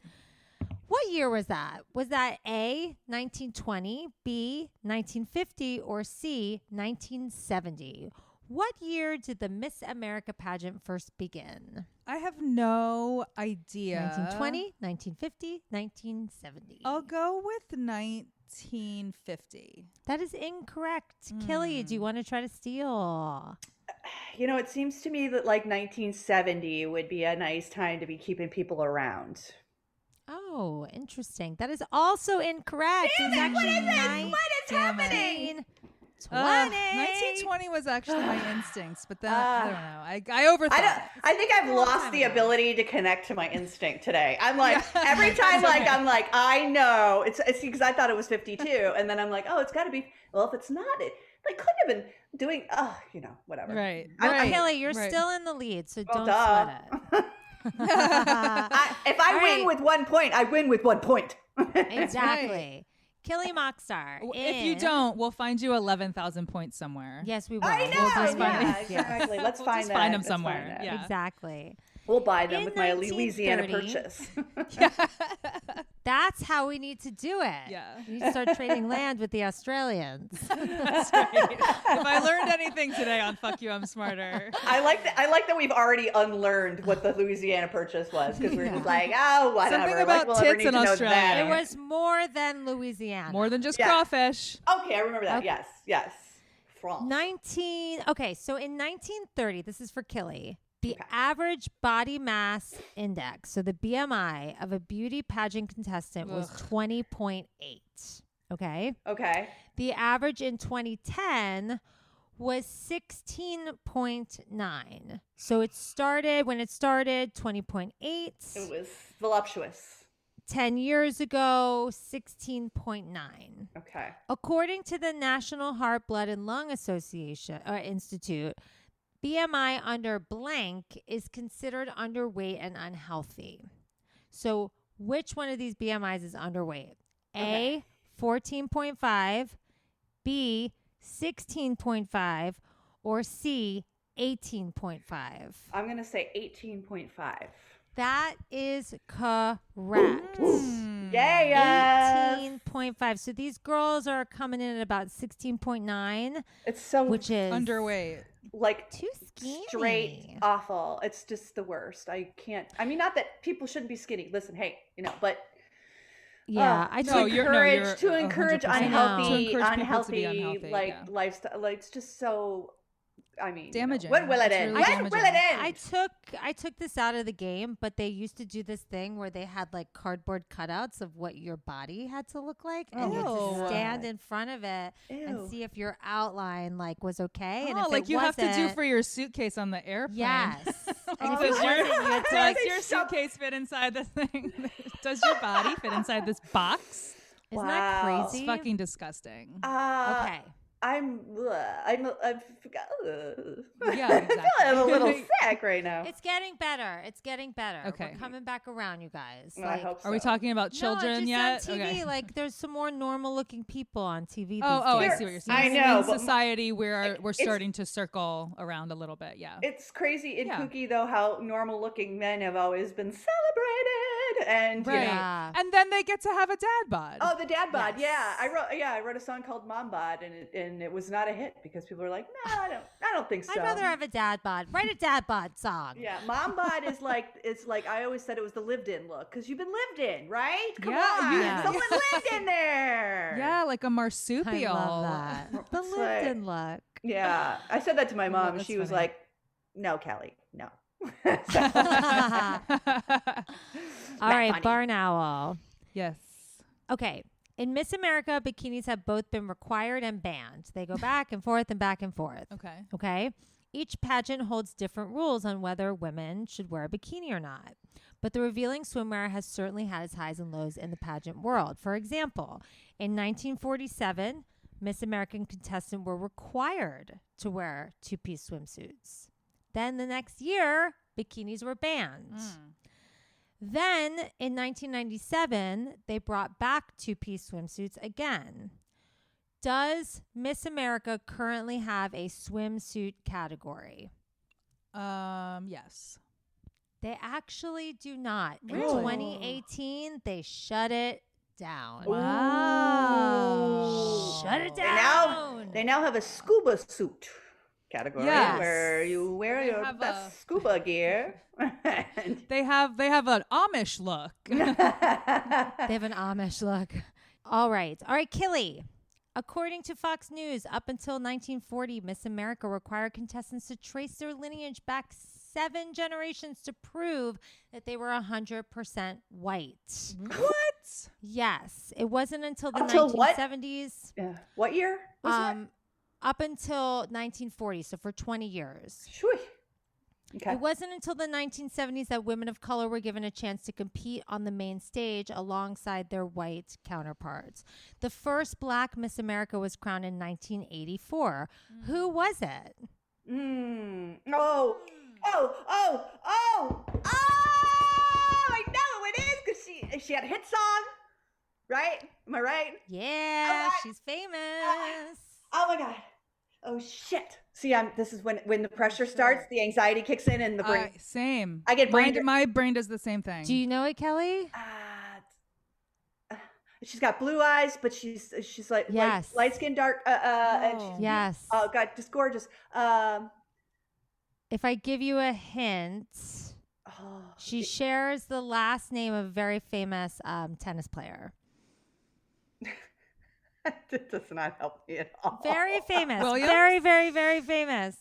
What year was that? Was that A, 1920, B, 1950, or C, 1970? What year did the Miss America pageant first begin? I have no idea. 1920, 1950, 1970. I'll go with 1950. That is incorrect. Killy, do you want to try to steal? You know, it seems to me that like 1970 would be a nice time to be keeping people around. Oh, interesting. That is also incorrect. It's actually What is happening? 1920 was actually my instincts, but then I don't know. I overthought. I think I've lost the ability to connect to my instinct today. I'm like, every time, like, I'm like, I know. It's because I thought it was 52. And then I'm like, oh, it's got to be. Well, if it's not, they couldn't have been doing, whatever. Right. Kelly, you're still in the lead, so don't duh. sweat it. If I win with 1 point, I win with 1 point. Exactly. Killy Mockstar. If you don't, we'll find you 11,000 points somewhere. Yes, we will. I know. We'll just find Yeah, it. exactly. Let's We'll find just that. find them Let's somewhere. find that. Yeah. Exactly. We'll buy them In with my Louisiana 1930. purchase. That's how we need to do it. Yeah. We need to start trading land with the Australians. That's right. If I learned anything today on Fuck You, I'm Smarter. I like that we've already unlearned what the Louisiana purchase was because we're just like, oh, whatever. Something about we'll ever tits need in to know Australia. that. It was more than Louisiana. More than just Yeah. crawfish. Okay, I remember that. Okay. Yes. France. So in 1930, this is for Killy, the Okay. average body mass index, so the BMI of a beauty pageant contestant was 20.8. Okay. Okay. The average in 2010 was 16.9. So when it started 20.8. It was voluptuous. 10 years ago, 16.9. Okay. According to the National Heart, Blood, and Lung Institute, BMI under blank is considered underweight and unhealthy. So which one of these BMIs is underweight? A, 14.5, B, 16.5, or C, 18.5? I'm going to say 18.5. That is correct. Yeah. 18.5. So these girls are coming in at about 16.9, It's so which is Underweight. like too skinny. straight awful. It's just the worst. I can't. I mean, not that people shouldn't be skinny. Listen, hey, but Yeah, I No, took you're to encourage 100%. unhealthy, To encourage people to be unhealthy, unhealthy, like yeah. lifestyle. Like it's just so. I mean, Damaging. When will it It's end? really When will it damaging. end? I took this out of the game, but they used to do this thing where they had like cardboard cutouts of what your body had to look like, and you had Ew. to stand in front of it and Ew. see if your outline like was okay. And Oh, if like it you have to do wasn't- for your suitcase on the airplane. Yes. And if it Does wasn't, you had to like does your suitcase fit inside this thing? Does your body fit inside this box? Isn't Wow. that It's crazy? fucking disgusting. Okay. I'm Yeah, exactly. I'm a little sick right now. It's getting better. It's getting better. Okay. We're coming back around, you guys. I hope so. Are we talking about children just yet? on TV, Okay. like there's some more normal looking people on TV these Oh, I days. see what you're saying. I know, In but society, we're it's- starting to circle around a little bit. Yeah. It's crazy and Yeah. kooky though how normal looking men have always been celebrated, and Right. you know, Yeah. And then they get to have a dad bod. oh, the dad bod. Yes. I wrote a song called Mom Bod, and it was not a hit because people were like, no, I don't think so. I'd rather have a dad bod. Write a dad bod song. Yeah, Mom Bod is it's like I always said it was the lived in look because you've been lived in, right? Come Yeah, on, yeah. someone lived in there. Yeah, like a I marsupial. love that. The It's lived in look. Yeah, I said that to my mom, and that's she was funny. like, "No, Kelly, no." All right, funny. barn owl. Yes. Okay. In Miss America, bikinis have both been required and banned. They go back and forth and back and forth. Okay. Okay. Each pageant holds different rules on whether women should wear a bikini or not. But the revealing swimwear has certainly had its highs and lows in the pageant world. For example, in 1947, Miss American contestants were required to wear two-piece swimsuits. Then the next year, bikinis were banned. Then in 1997, they brought back two-piece swimsuits again. Does Miss America currently have a swimsuit category? Yes. They actually do not. In Really? 2018, they shut it down. Wow. Shut it They down. now have a scuba suit category Yes. where you wear They your have best scuba gear. And They have an Amish look. They have an Amish look. All right, Killy. According to Fox News, up until 1940, Miss America required contestants to trace their lineage back 7 generations to prove that they were 100% white. What? Yes, it wasn't until the Until what? 1970s. Yeah. What year was that? Up until 1940, so for 20 years. Shoo. Okay. It wasn't until the 1970s that women of color were given a chance to compete on the main stage alongside their white counterparts. The first black Miss America was crowned in 1984. Who was it? Oh, I know who it is because she had a hit song, right? Am I right? Yeah, right. she's famous. Oh my God. Oh shit. See, this is when the pressure starts, the anxiety kicks in, and the brain. Same. I get brain. My brain does the same thing. Do you know it, Kelly? She's got blue eyes, but she's like Yes. light skin, dark. And she's, Yes. oh God, just gorgeous. If I give you a hint, she shares the last name of a very famous tennis player. That does not help me at all. Very famous. Williams? Very, very, very famous. Is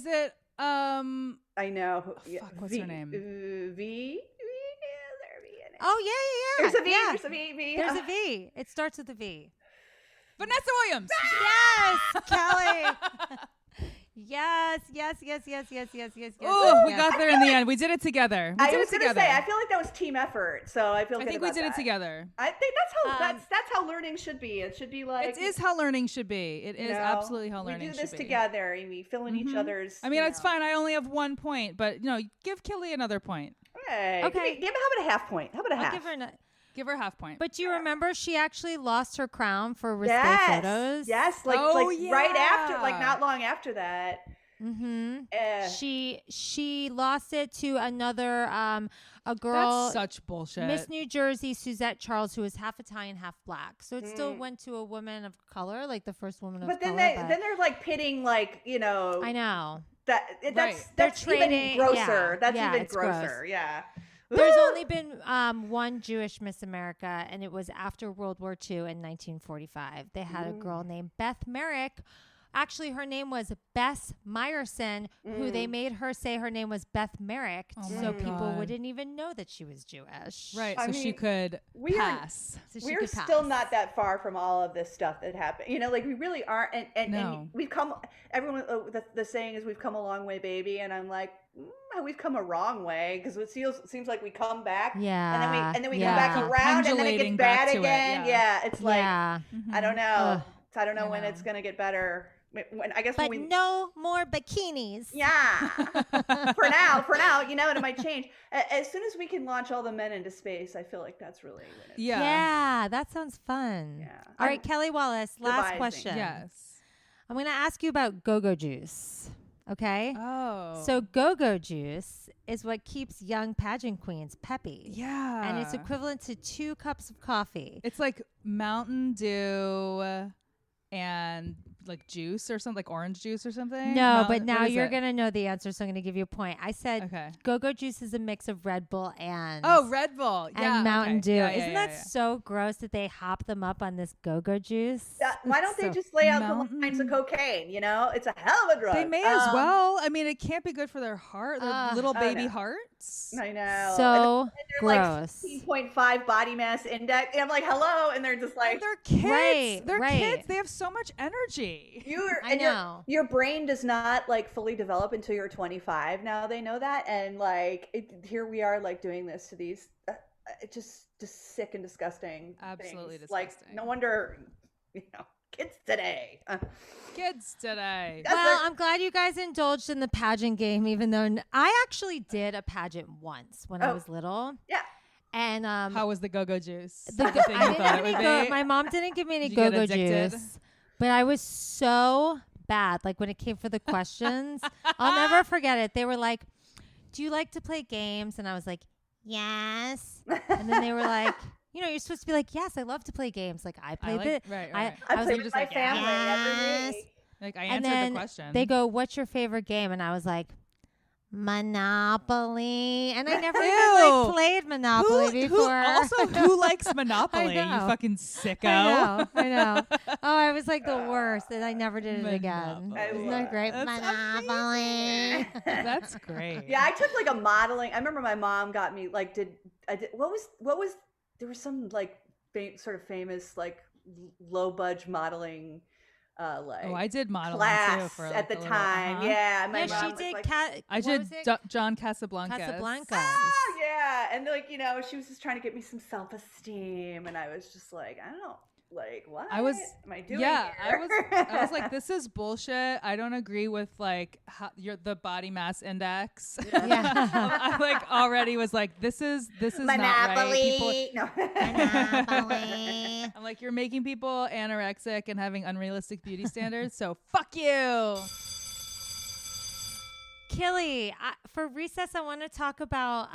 it I know. fuck, what's her name? V. Oh, yeah. There's a V. Yeah. There's a V. V. There's a V. It starts with a V. Vanessa Williams? Yes, Kelly. Yes. Oh, we got there in the end. We did it together. I was gonna say, I feel like that was team effort, so I feel good I think we about did it that. together. I think that's how learning should be. It should be like It is how learning should be. It you is know, absolutely how learning we do should this be. together, and we fill in each other's. I mean, it's fine. I only have 1 point, but give Killy another point. Hey, Okay. How about a half point? How about a half? Give her a half point. But do you remember she actually lost her crown for risque photos? Yes, like right after, like not long after that. Mm-hmm. Eh. She lost it to another a girl. That's such bullshit. Miss New Jersey, Suzette Charles, who was half Italian, half black. So it still went to a woman of color, like the first woman of But then color. then they're like pitting, like I know. that's They're even grosser. yeah. That's Yeah, even it's grosser. gross. Yeah. There's Woo! only been one Jewish Miss America, and it was after World War II in 1945. They had a girl named Beth Merrick. Actually, her name was Bess Meyerson, who they made her say her name was Beth Merrick, so people God. wouldn't even know that she was Jewish. Right, I so she mean, could we are- pass. So she We're could pass. still not that far from all of this stuff that happened. Like we really aren't. And No. we've come. Everyone, the saying is, "We've come a long way, baby." And I'm like, we've come a wrong way because it seems like we come back. Yeah. And then we yeah. come back around, and then it Pendulating gets bad back to it, again. yeah. It's like yeah. I don't know. Ugh. So I don't know I when know. it's gonna get better. I guess But when we no more bikinis. Yeah. for now, and it might change. As soon as we can launch all the men into space, I feel like that's really when it's, Yeah. That sounds fun. Yeah. All right, Kelly Wallace, last devising. question. Yes. I'm going to ask you about go-go juice. Okay? Oh. So go-go juice is what keeps young pageant queens peppy. yeah. And it's equivalent to 2 cups of coffee. It's like Mountain Dew and like juice or something, like orange juice or something. No, but What now is you're it? going to know the answer, so I'm going to give you a point. I said Okay. go-go juice is a mix of Red Bull and Oh, Red Bull. Yeah. and Mountain okay. Dew. Yeah, yeah, Isn't yeah, that yeah. so gross that they hop them up on this go-go juice? Why don't they So just lay out the Mountain- lines of cocaine? It's a hell of a drug. They may as well. I mean, it can't be good for their heart, their Ugh. little Oh, baby no. hearts. I know. So and they're gross. like 16.5 body mass index. And I'm like, hello, and they're just like, And they're kids. Right, They're right. kids. They have so much energy. I know. Your brain does not like fully develop until you're 25. Now they know that, and here we are like doing this to these. It's just sick and disgusting. Absolutely things. Like disgusting. no wonder, kids today. Kids today. That's Well, it. I'm glad you guys indulged in the pageant game, even though I actually did a pageant once when I Oh. was little. Yeah. And How was the go-go juice? the Everything you I didn't thought have it any would be? my mom didn't give me any Did you get go-go addicted? juice, but I was so bad. Like when it came for the questions, I'll never forget it. They were like, "Do you like to play games?" And I was like, "Yes." And then they were like, "You're supposed to be like, yes, I love to play games. Like I I played like, it. right. I I was play like, with just my like, family every yes. week. Like I And answered then the question. They go, "What's your favorite game?" And I was like, Monopoly. And I never even Ew. like played Monopoly before. Who likes Monopoly? You know. fucking sicko. I know. Oh, I was like the worst, and I never did it again. Monopoly. Isn't that great? That's Monopoly. That's great. Yeah, I took like a modeling. I remember my mom got me like what was there was some like sort of famous like low budge modeling like Oh, I did modeling too class for like, at the a little, time. uh-huh. Yeah, my Yeah, mom she was did. like, I what did was it? John Casablanca. Casablanca. oh, yeah, and like she was just trying to get me some self esteem, and I was just like, I don't like what I was am I doing? Yeah, here? I was like, this is bullshit. I don't agree with like the body mass index. Yeah. I like already was like, this is not right. People, Monopoly. No. Monopoly. I'm like, you're making people anorexic and having unrealistic beauty standards. So fuck you. Killy, for recess, I want to talk about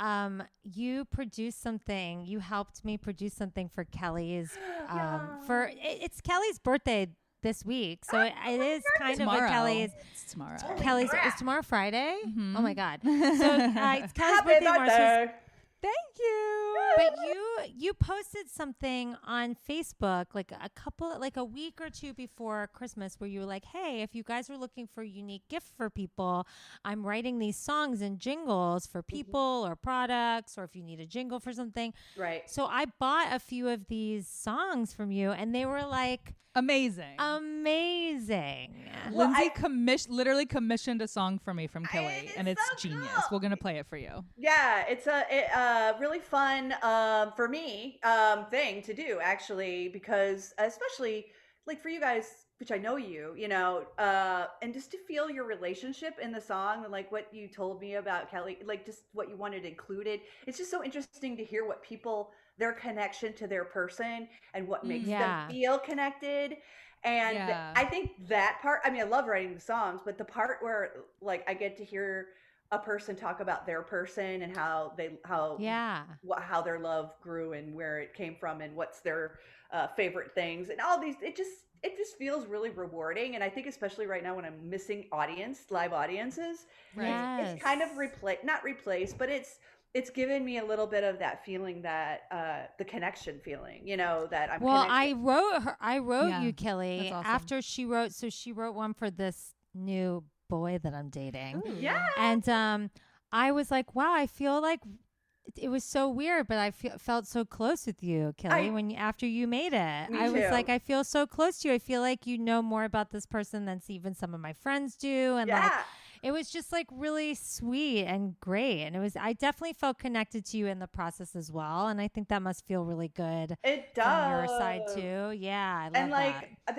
you produced something. You helped me produce something for Kelly's. It's Kelly's birthday this week, so it is kind of a Tomorrow. Kelly's. It's tomorrow. Kelly's is tomorrow Friday. Mhm. Oh my god! So it's Kelly's Happy birthday tomorrow. So birthday. Thank you. but you posted something on Facebook like a week or two before Christmas where you were like, hey, if you guys are looking for a unique gift for people, I'm writing these songs and jingles for people or products, or if you need a jingle for something. Right. So I bought a few of these songs from you, and they were like Amazing. amazing. Well, Lindsay literally commissioned a song for me from Killy, it's and it's so genius. cool. We're gonna play it for you. Yeah, it's a really fun for me thing to do actually, because especially like for you guys, which I know and just to feel your relationship in the song and like what you told me about Kelly, like just what you wanted included. It's just so interesting to hear what their connection to their person and what makes them feel connected. And Yeah. I think that part, I mean, I love writing the songs, but the part where like I get to hear a person talk about their person and how their love grew and where it came from and what's their favorite things and all these, it just feels really rewarding. And I think especially right now when I'm missing live audiences, Right. it's kind of not replaced, but it's given me a little bit of that feeling that the connection feeling, that I'm Well, connected. I wrote Yeah, you, Killy, that's awesome. after she wrote one for this new boy that I'm dating. Ooh. Yeah. And I was like, wow, I feel like it was so weird, but I felt so close with you, Killy, after you made it. Me I was too. like, I feel so close to you. I feel like you know more about this person than even some of my friends do. And like, It was just like really sweet and great. And I definitely felt connected to you in the process as well. And I think that must feel really good. It does. From your side too. Yeah. I love And like, that.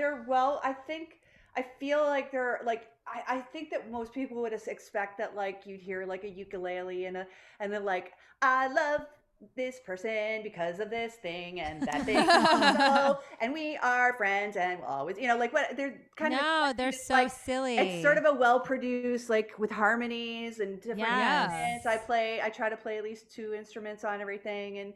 I feel like they're like, I think that most people would expect that like you'd hear like a ukulele and then like, I love this person because of this thing and that thing also, and we are friends and we'll always, like what they're kind of. No, they're so like, silly. It's sort of a well produced, like with harmonies and different Yes. instruments. I try to play at least 2 instruments on everything, and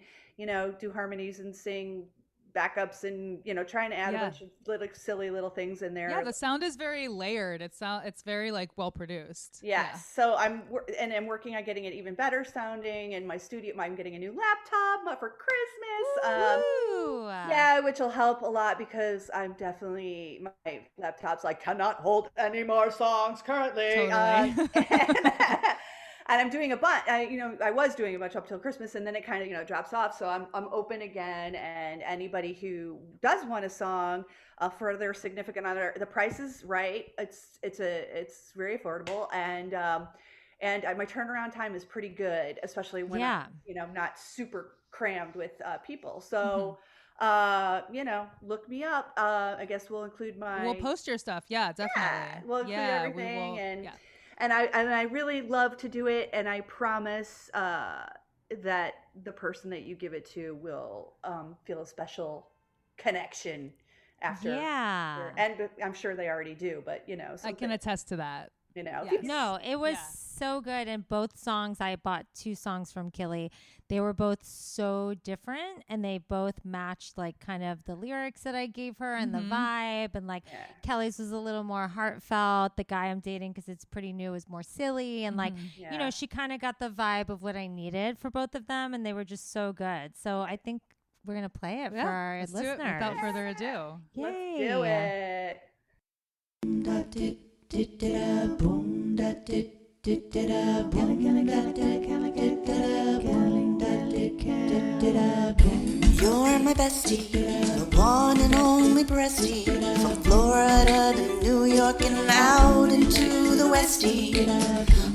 do harmonies and sing backups and trying to add a bunch of little silly little things in there. Yeah, the sound is very layered. It's very like well produced. Yes. Yeah. So I'm working on getting it even better sounding in my studio. I'm getting a new laptop for Christmas. Ooh. Yeah, which will help a lot because I'm definitely, my laptop's like cannot hold any more songs currently. Totally. And I'm doing a bunch. I was doing a bunch up till Christmas, and then it kind of drops off. So I'm open again, and anybody who does want a song for their significant other, the price is right. It's very affordable, and my turnaround time is pretty good, especially when I'm not super crammed with people. So. Look me up. I guess we'll include We'll post your stuff. Yeah, definitely. Yeah, we'll include everything, we will, and I really love to do it, and I promise that the person that you give it to will feel a special connection after. Yeah. And I'm sure they already do, but I can attest to that. Yes. No, it was so good. And both songs, I bought 2 songs from Killy. They were both so different, and they both matched like kind of the lyrics that I gave her and the vibe. And like Kelly's was a little more heartfelt. The guy I'm dating, because it's pretty new, is more silly. And like, she kind of got the vibe of what I needed for both of them. And they were just so good. So I think we're going to play it for our let's listeners. do it without further ado. Yay. Let's do it. You're my bestie, the one and only breastie. From Florida to New York and out into the Westie.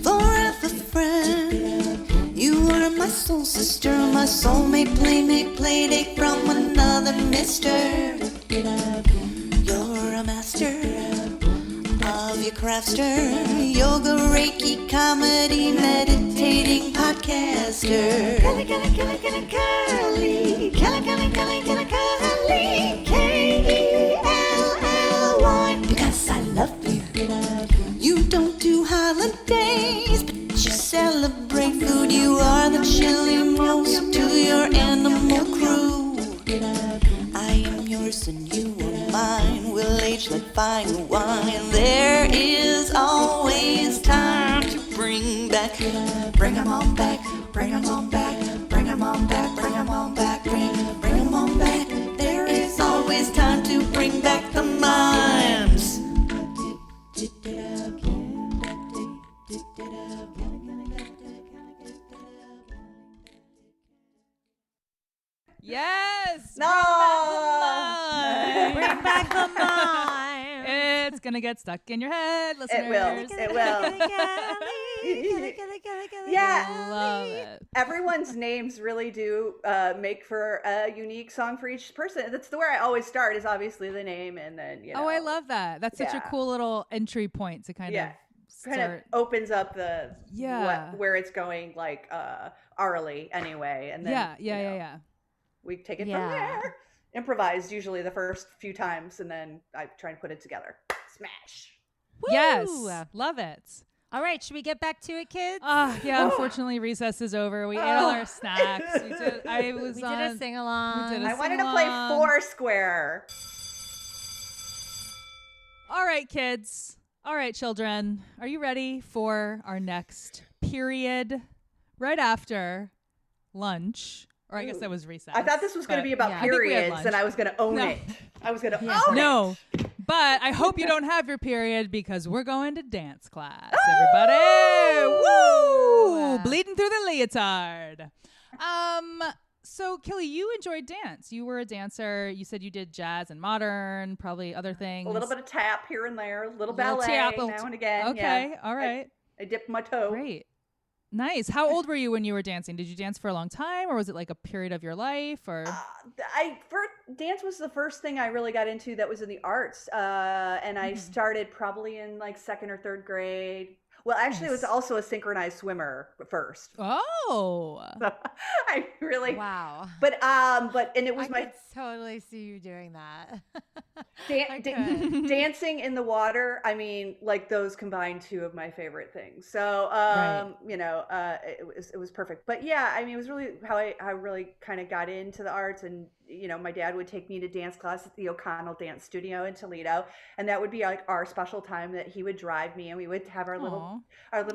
Forever friend, you are my soul sister, my soulmate, playmate, playdate from another mister. You're a master of your craftster, yoga, reiki, comedy, meditating podcaster. Kelly, Kelly, Kelly, Kelly, Kelly, Kelly, Kelly, Kelly, Kelly, Kelly, Kelly, because I love you. You don't do holidays, but you celebrate food. You are the chili most to your animal crew. I am yours and you are mine. We'll age like fine wine. There is always time to bring back. Bring 'em on back. Bring 'em on back. Bring 'em on back. Bring 'em on back. Bring 'em on back. There is always time to bring back the mimes. Yes. No. Bring back the mime. It's gonna get stuck in your head, listeners. It will. Yeah. Love it. Everyone's names really do make for a unique song for each person. That's where I always start, is obviously the name, and then Oh, I love that. That's such a cool little entry point to kind of kind of opens up the Yeah. where it's going, like orally anyway, and then yeah. we take it from there. Improvised usually the first few times, and then I try and put it together. Smash. Woo! Yes, love it. All right, should we get back to it, kids? Unfortunately, recess is over. We ate all our snacks. We did a sing-along. I wanted to play Foursquare. All right, kids. All right, children. Are you ready for our next period? Right after lunch. Or I guess that was recess. I thought this was going to be about periods, and I was going to own it. I was going to own it. No, but I hope you don't have your period, because we're going to dance class, everybody. Woo! Bleeding through the leotard. So, Killy, you enjoyed dance. You were a dancer. You said you did jazz and modern, probably other things. A little bit of tap here and there, a little ballet now and again. Okay, all right. I dipped my toe. Great. Nice. How old were you when you were dancing? Did you dance for a long time, or was it like a period of your life? Or Dance was the first thing I really got into that was in the arts, and I started probably in like 2nd or 3rd grade. Well, actually, It was also a synchronized swimmer first. Oh, So I really Wow. But and it was I could totally see you doing that. dancing in the water. I mean, like those combined 2 of my favorite things. So it was perfect. But yeah, I mean, it was really how I really kind of got into the arts. And my dad would take me to dance class at the O'Connell Dance Studio in Toledo, and that would be like our special time that he would drive me, and we would have our little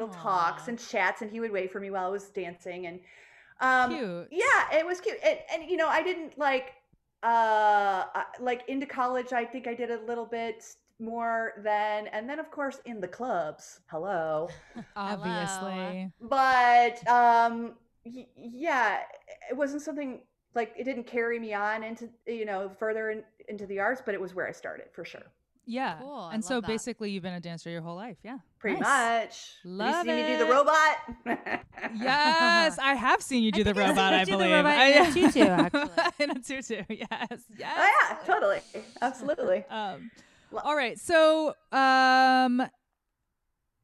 talks and chats, and he would wait for me while I was dancing. And cute. Yeah, it was cute. And I didn't like into college. I think I did a little bit more then, and then of course in the clubs. Hello. Obviously. But yeah, it wasn't something like, it didn't carry me on into further into the arts, but it was where I started for sure. Yeah. Cool. And so basically you've been a dancer your whole life. Yeah. Pretty much. Love Have you seen it. me do the robot? Yes, I have seen you do the robot, I do the believe. robot in a tutu, actually. In a tutu, yes. Yes. Oh yeah, totally. Absolutely. All right. So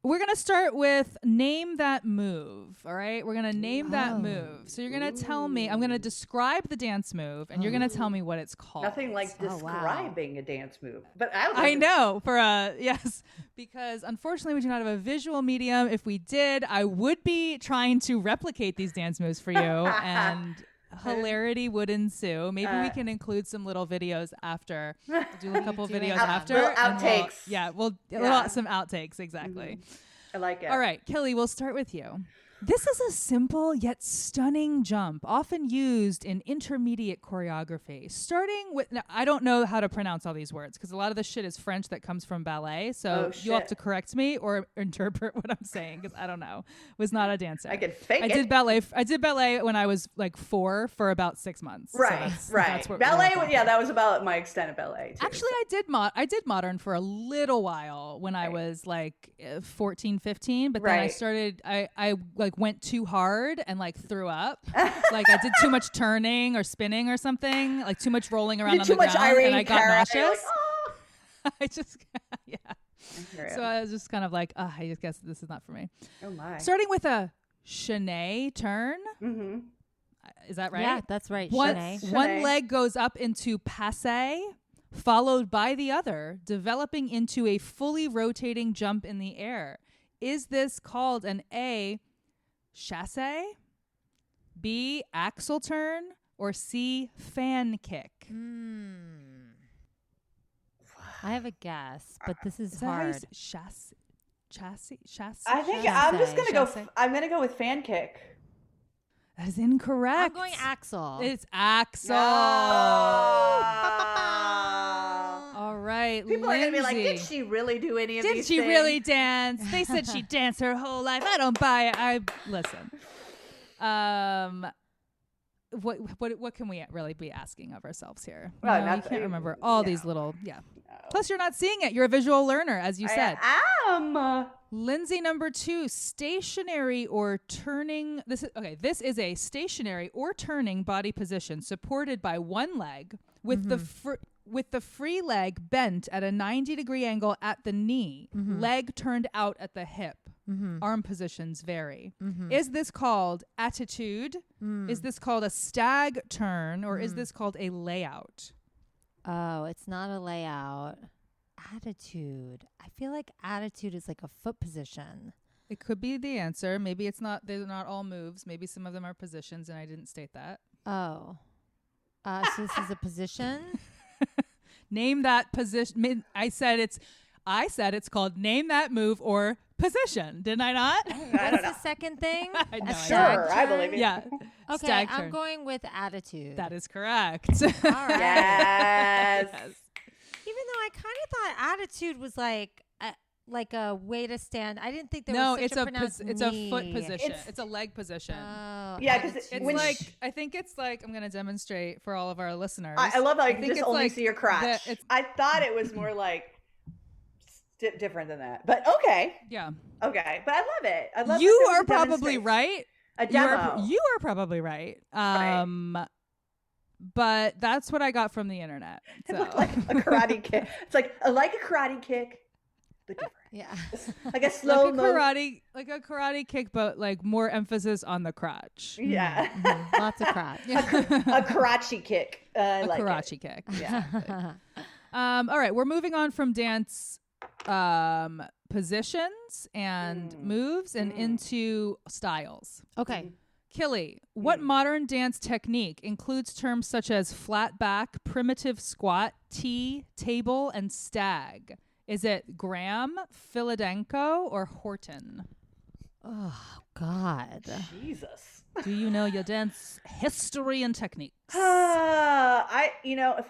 we're going to start with name that move. All right. We're going to name that move. So you're going to tell me, I'm going to describe the dance move, and you're going to tell me what it's called. Nothing like describing a dance move. But I know yes, because unfortunately we do not have a visual medium. If we did, I would be trying to replicate these dance moves for you, and hilarity would ensue. Maybe we can include some little videos after. We'll do a couple videos after. Little outtakes. Some outtakes, exactly. I like it. All right, Killy, we'll start with you. This is a simple yet stunning jump, often used in intermediate choreography. Starting with, now, I don't know how to pronounce all these words because a lot of the shit is French that comes from ballet. So you'll have to correct me or interpret what I'm saying because I don't know. Was not a dancer. I could fake it. I did ballet when I was like 4 for about 6 months. Right, so right. That's what ballet, that was about my extent of ballet too. Actually, I did modern for a little while when I was like 14, 15, but then I started, I like went too hard and like threw up. Like I did too much turning or spinning or something, like too much rolling around on the ground, and I got nauseous. I just, So I was just kind of like, I just guess this is not for me. Oh my. Starting with a chaîné turn. Mm-hmm. Is that right? Yeah, that's right. One Chaîné. leg goes up into passé, followed by the other, developing into a fully rotating jump in the air. Is this called an A, chassé, B, axel turn, or C, fan kick? I have a guess, but this is Is that how you hard. chassis? I think Chassé. I'm just gonna Chassé. I'm gonna go with fan kick. That is incorrect. I'm going axel. It's axel. All right, People are gonna be like, Lindsey. did she really do any of Did these she things? really dance? They said she danced her whole life. I don't buy it. Listen. What can we really be asking of ourselves here? You can't remember all these little Plus, you're not seeing it. You're a visual learner, as you said. I am. Lindsey, number 2, stationary or turning. This is a stationary or turning body position supported by one leg with the free leg bent at a 90-degree angle at the knee, leg turned out at the hip. Arm positions vary. Is this called attitude? Is this called a stag turn? Or is this called a layout? Oh, it's not a layout. Attitude. I feel like attitude is like a foot position. It could be the answer. Maybe it's not. They're not all moves. Maybe some of them are positions, and I didn't state that. Oh. So this is a position? Name that position. I said it's called name that move or position. Didn't I not? What's the second thing? I know. Sure, I believe you. Yeah. Okay, Stag I'm turn. going with attitude. That is correct. All right. Yes. Even though I kind of thought attitude was like a way to stand. I didn't think there was such it's a foot knee. position. It's a leg position. Oh, Yeah, 'cause It's when like I think it's like I'm gonna demonstrate for all of our listeners. I love how you think just it's only like see your crotch. the- it's- I thought it was more like different than that. But okay. Yeah. Okay. But I love it. I love You that there was are a probably demonstration. right. A demo. You are probably right. But that's what I got from the internet. It So. looked like a karate kick. It's like a karate kick, but different. Yeah. Like a slow like a karate kick, but like more emphasis on the crotch. Yeah. Lots of crotch. A karachi kick. I A like karachi it. kick. Yeah. All right, we're moving on from dance positions and moves and into styles. Okay. Killy, what modern dance technique includes terms such as flat back, primitive squat, T, table, and stag? Is it Graham, Philadenko, or Horton? Oh, God. Jesus. Do you know your dance history and techniques? If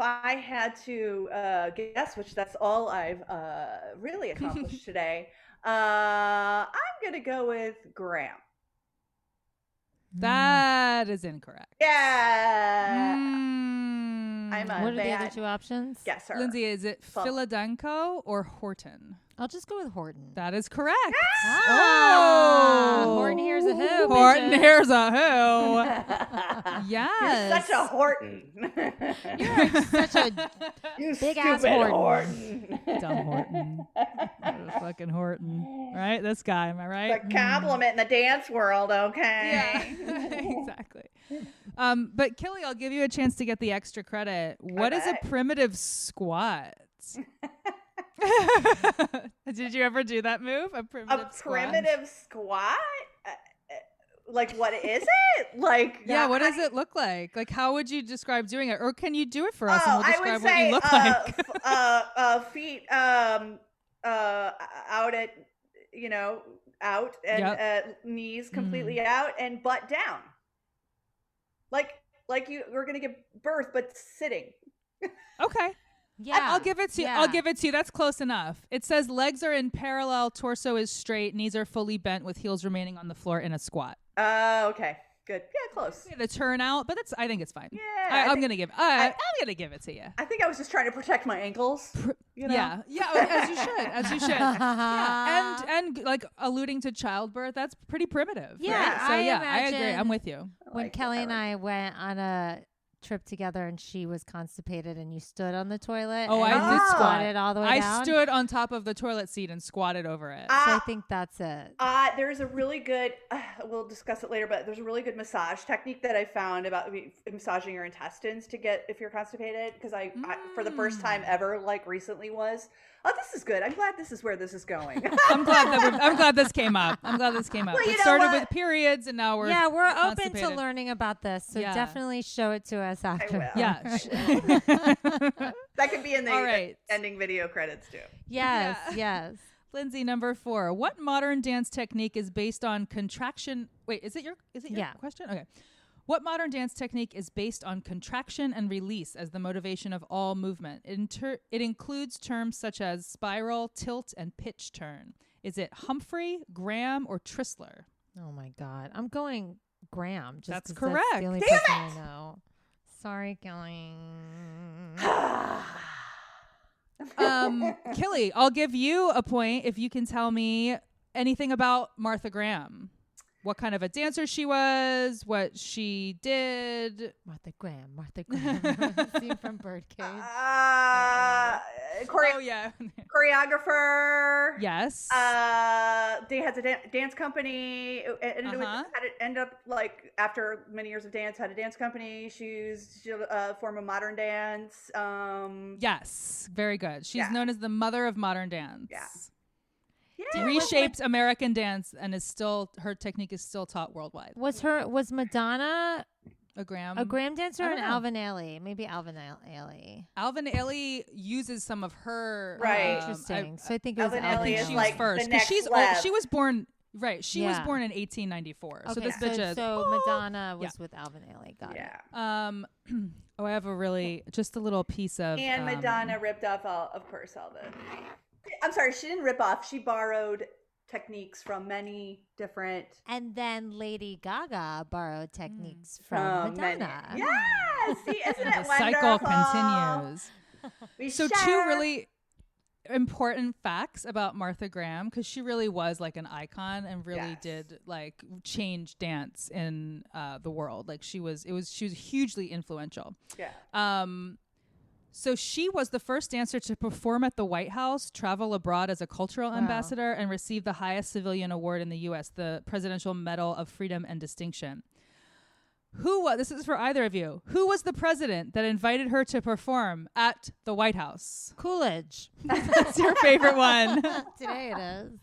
I had to guess, which that's all I've really accomplished today, I'm gonna go with Graham. That is incorrect. Yeah. I'm a What are the bad other two options? guesser. Lindsay, is it Philadenko or Horton? I'll just go with Horton. That is correct. Ah, Oh. Horton here's a who. Horton, bitches. here's a who. Yes. You're such a Horton. You're such a You big ass stupid Horton. Dumb Horton. Fucking Horton. Right? This guy, am I right? It's a compliment in the dance world, okay? Yeah, exactly. But Killy, I'll give you a chance to get the extra credit. What is a primitive squat? Did you ever do that move? A primitive squat? Like, what is it? Like, Yeah, what does it look like? Like, how would you describe doing it? Or can you do it for us and we'll I describe would what say, you look like? feet out at, out and knees completely out and butt down. Like we're going to give birth, but sitting. Okay. Yeah. I'll give it to you. Yeah. I'll give it to you. That's close enough. It says legs are in parallel, torso is straight, knees are fully bent with heels remaining on the floor in a squat. Okay. Good. Yeah, close. The turnout, but I think it's fine. Yeah. I'm gonna give it to you. I think I was just trying to protect my ankles. Yeah, as you should. Yeah, and like alluding to childbirth, that's pretty primitive. Yeah, right? So I I agree. imagine- I'm with you. When Kelly and I went on a trip together and she was constipated and you stood on the toilet Oh, and I you did squat. squatted all the way I down. stood on top of the toilet seat and squatted over it. So I think that's it. There's a really good, we'll discuss it later, but there's a really good massage technique that I found about massaging your intestines to get if you're constipated. Because I, for the first time ever, like recently this is good. I'm glad this is where this is going. I'm glad this came up. Well, It started with periods and now we're We're open to constipated. learning about this. So Yeah. definitely show it to us after. will. Yeah. That could be in the All right. ending video credits too. Yes, Yeah. yes. Lindsay, number 4. What modern dance technique is based on contraction? Wait, is it your Yeah. question? Okay. What modern dance technique is based on contraction and release as the motivation of all movement? It includes terms such as spiral, tilt, and pitch turn. Is it Humphrey, Graham, or Tristler? Oh my God. I'm going Graham. Just That's 'cause correct. That's the only Damn person I know. Sorry, Kelly. Killy, I'll give you a point if you can tell me anything about Martha Graham. What kind of a dancer she was, what she did. Martha Graham. Scene from Birdcage. Oh, yeah. Choreographer. Yes. They had a dance company, and it Uh-huh. had it end up like after many years of dance, had a dance company. She's a form of modern dance. Yes. Very good. She's Yeah. known as the mother of modern dance. Yeah. Reshaped American dance and her technique is still taught worldwide. Was Madonna A Graham. a Graham dancer I or don't an know. Alvin Ailey? Maybe Alvin Ailey. Alvin Ailey uses some of her. Right. Interesting. So I think it was Alvin Alvin Ailey I is think she Ailey. was like first the 'cause next she's old. level. She was born. Right. She was Yeah. born in 1894. So Okay, this bitch is. so Madonna was with Alvin Ailey. Got it. Yeah. I have just a little piece of. And Madonna ripped off, of course, all the. I'm sorry, she didn't rip off. She borrowed techniques from many different. And then Lady Gaga borrowed techniques from many. Madonna. Yeah, see, isn't it The cycle wonderful? continues. We So share. two really important facts about Martha Graham because she really was like an icon and really Yes. did like change dance in the world. Like she was hugely influential. Yeah. So she was the first dancer to perform at the White House, travel abroad as a cultural ambassador, and receive the highest civilian award in the U.S., the Presidential Medal of Freedom and Distinction. This is for either of you. Who was the president that invited her to perform at the White House? Coolidge. That's your favorite one. Today it is.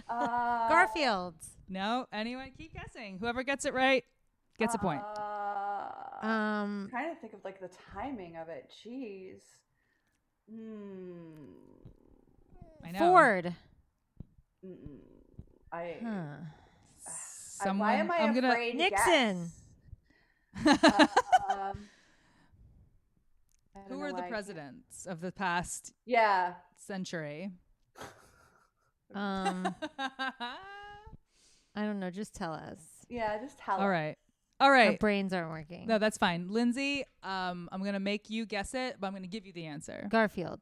Garfield. No? Anyone? Keep guessing. Whoever gets it right gets a point. I'm trying to think of like the timing of it. Jeez. I know. Ford. Someone, why am I I'm gonna afraid to Nixon. guess? Who were the presidents of the past Yeah. century? I don't know. Just tell us. Yeah, just tell All us. right. Our brains aren't working. No, that's fine. Lindsay, I'm going to make you guess it, but I'm going to give you the answer. Garfield.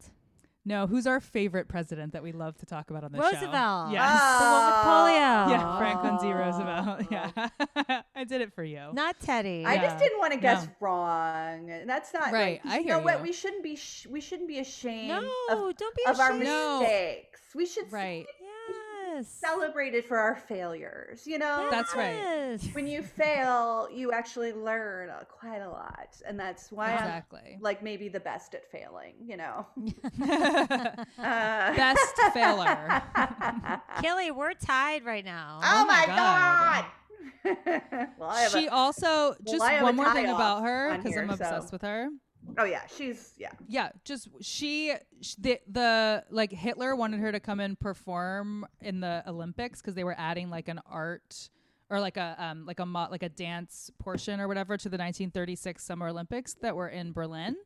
No, who's our favorite president that we love to talk about on this show? Roosevelt. Yes. The one with polio. Yeah, Franklin D. Roosevelt. Yeah. I did it for you. Not Teddy. I just didn't want to guess No. wrong. And that's not Right, Like, I you hear know what? you. We shouldn't be ashamed No, don't be of our ashamed. No. mistakes. We should Right. Yes. celebrate it for our failures. You know, That's right. Yes. when you fail, you actually learn quite a lot, and that's why Exactly. I'm like maybe the best at failing. You know, Best failer. Killy, we're tied right now. Oh my my God. god! Well, I have She also, just I have one a more thing tie-off about her, on because here, I'm obsessed so- with her. Oh yeah, she's Yeah, just the like Hitler wanted her to come and perform in the Olympics because they were adding like an art or like a dance portion or whatever to the 1936 Summer Olympics that were in Berlin.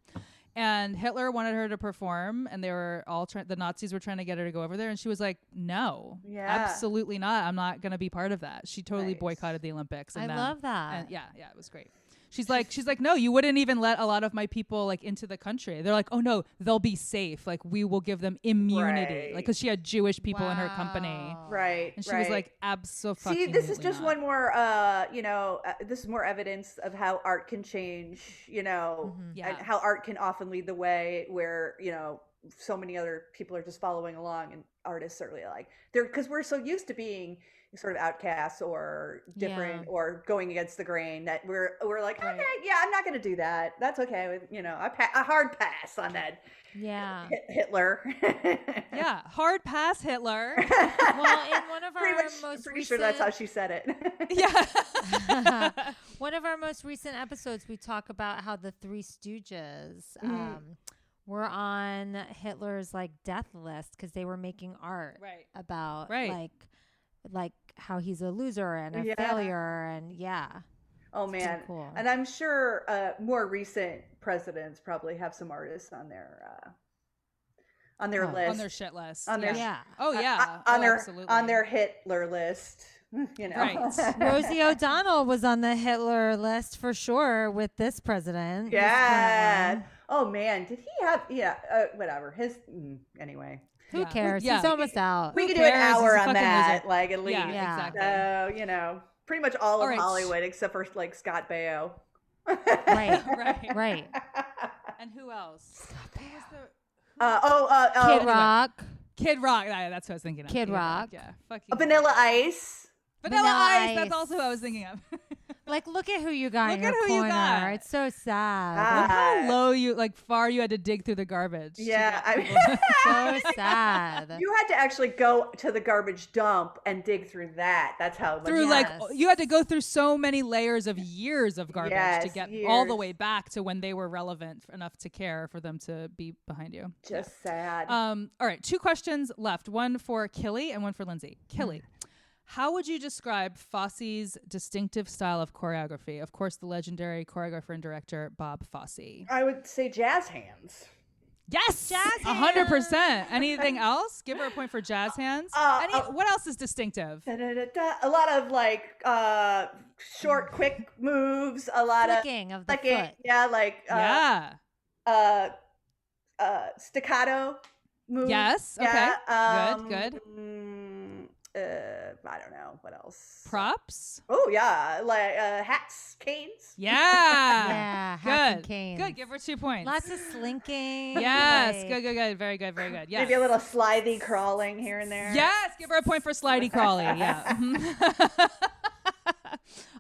And Hitler wanted her to perform, and they were all the Nazis were trying to get her to go over there, and she was like, "No, Yeah. absolutely not. I'm not going to be part of that." She totally Right. boycotted the Olympics. I And love that. And yeah, it was great. She's like, no, you wouldn't even let a lot of my people like into the country. They're like, oh no, they'll be safe. Like we will give them immunity. Right. Like because she had Jewish people in her company, Wow. right. and she right. was like, absolutely. See, this is just one more, this is more evidence of how art can change, Yeah. and how art can often lead the way where, so many other people are just following along, and artists are really like, because we're so used to being sort of outcasts or different Yeah. or going against the grain that we're like, Right. okay, yeah, I'm not going to do that. That's okay. With, a hard pass on that Yeah. Hitler. Yeah, hard pass, Hitler. Well, in one of our most pretty recent, sure that's how she said it. Yeah. one of our most recent episodes, we talk about how the Three Stooges were on Hitler's like death list because they were making art Right. about Right. like how he's a loser and a Yeah. failure, and yeah. Oh It's man, cool. and I'm sure more recent presidents probably have some artists on their list, On their shit list. On their Yeah. Oh yeah. Absolutely. on their Hitler list. Right. Rosie O'Donnell was on the Hitler list for sure with this president. this Yeah. current one. Oh man, did he have? Yeah. Whatever. Anyway, Who Yeah. cares? Yeah. He's almost out. we could do cares? an He's hour a on fucking that, loser. like at least. Yeah, Yeah. exactly. So pretty much all All of right. Hollywood except for like Scott Baio. Right. Right. Right. And who else? Kid Rock. Kid Rock. Yeah, that's what I was thinking of. Kid Rock. Yeah. Fuck you. Vanilla Ice. Vanilla Ice. Ice. That's also who I was thinking of. Like, look at who you got in Look your at who you corner. got. It's so sad. Look how low far you had to dig through the garbage. to Yeah, get I people- So sad. You had to actually go to the garbage dump and dig through that. That's how much. through Yes. you had to go through so many layers of years of garbage to Yes, get all the years. way back to when they were relevant enough to care for them to be behind you. Just sad. All right, 2 questions left. One for Killy and one for Lindsay. Killy, how would you describe Fosse's distinctive style of choreography? Of course, the legendary choreographer and director Bob Fosse. I would say jazz hands. Yes, Jazz 100%. Anything else? Give her a point for jazz hands. What else is distinctive? Da-da-da-da. A lot of like short, quick moves. A lot Flicking of the of flicking. foot. Yeah, like Yeah. staccato. Mood. Yes. Yeah, Okay. Good. I don't know what else. Props. Oh yeah, like hats, canes. Yeah. Yeah, hats and Good. canes. Good. Give her 2 points. Lots of slinking. Yes. like- Good. Very good. Yes. Maybe a little slithy crawling here and there. Yes. Give her a point for slidey crawly. Yeah.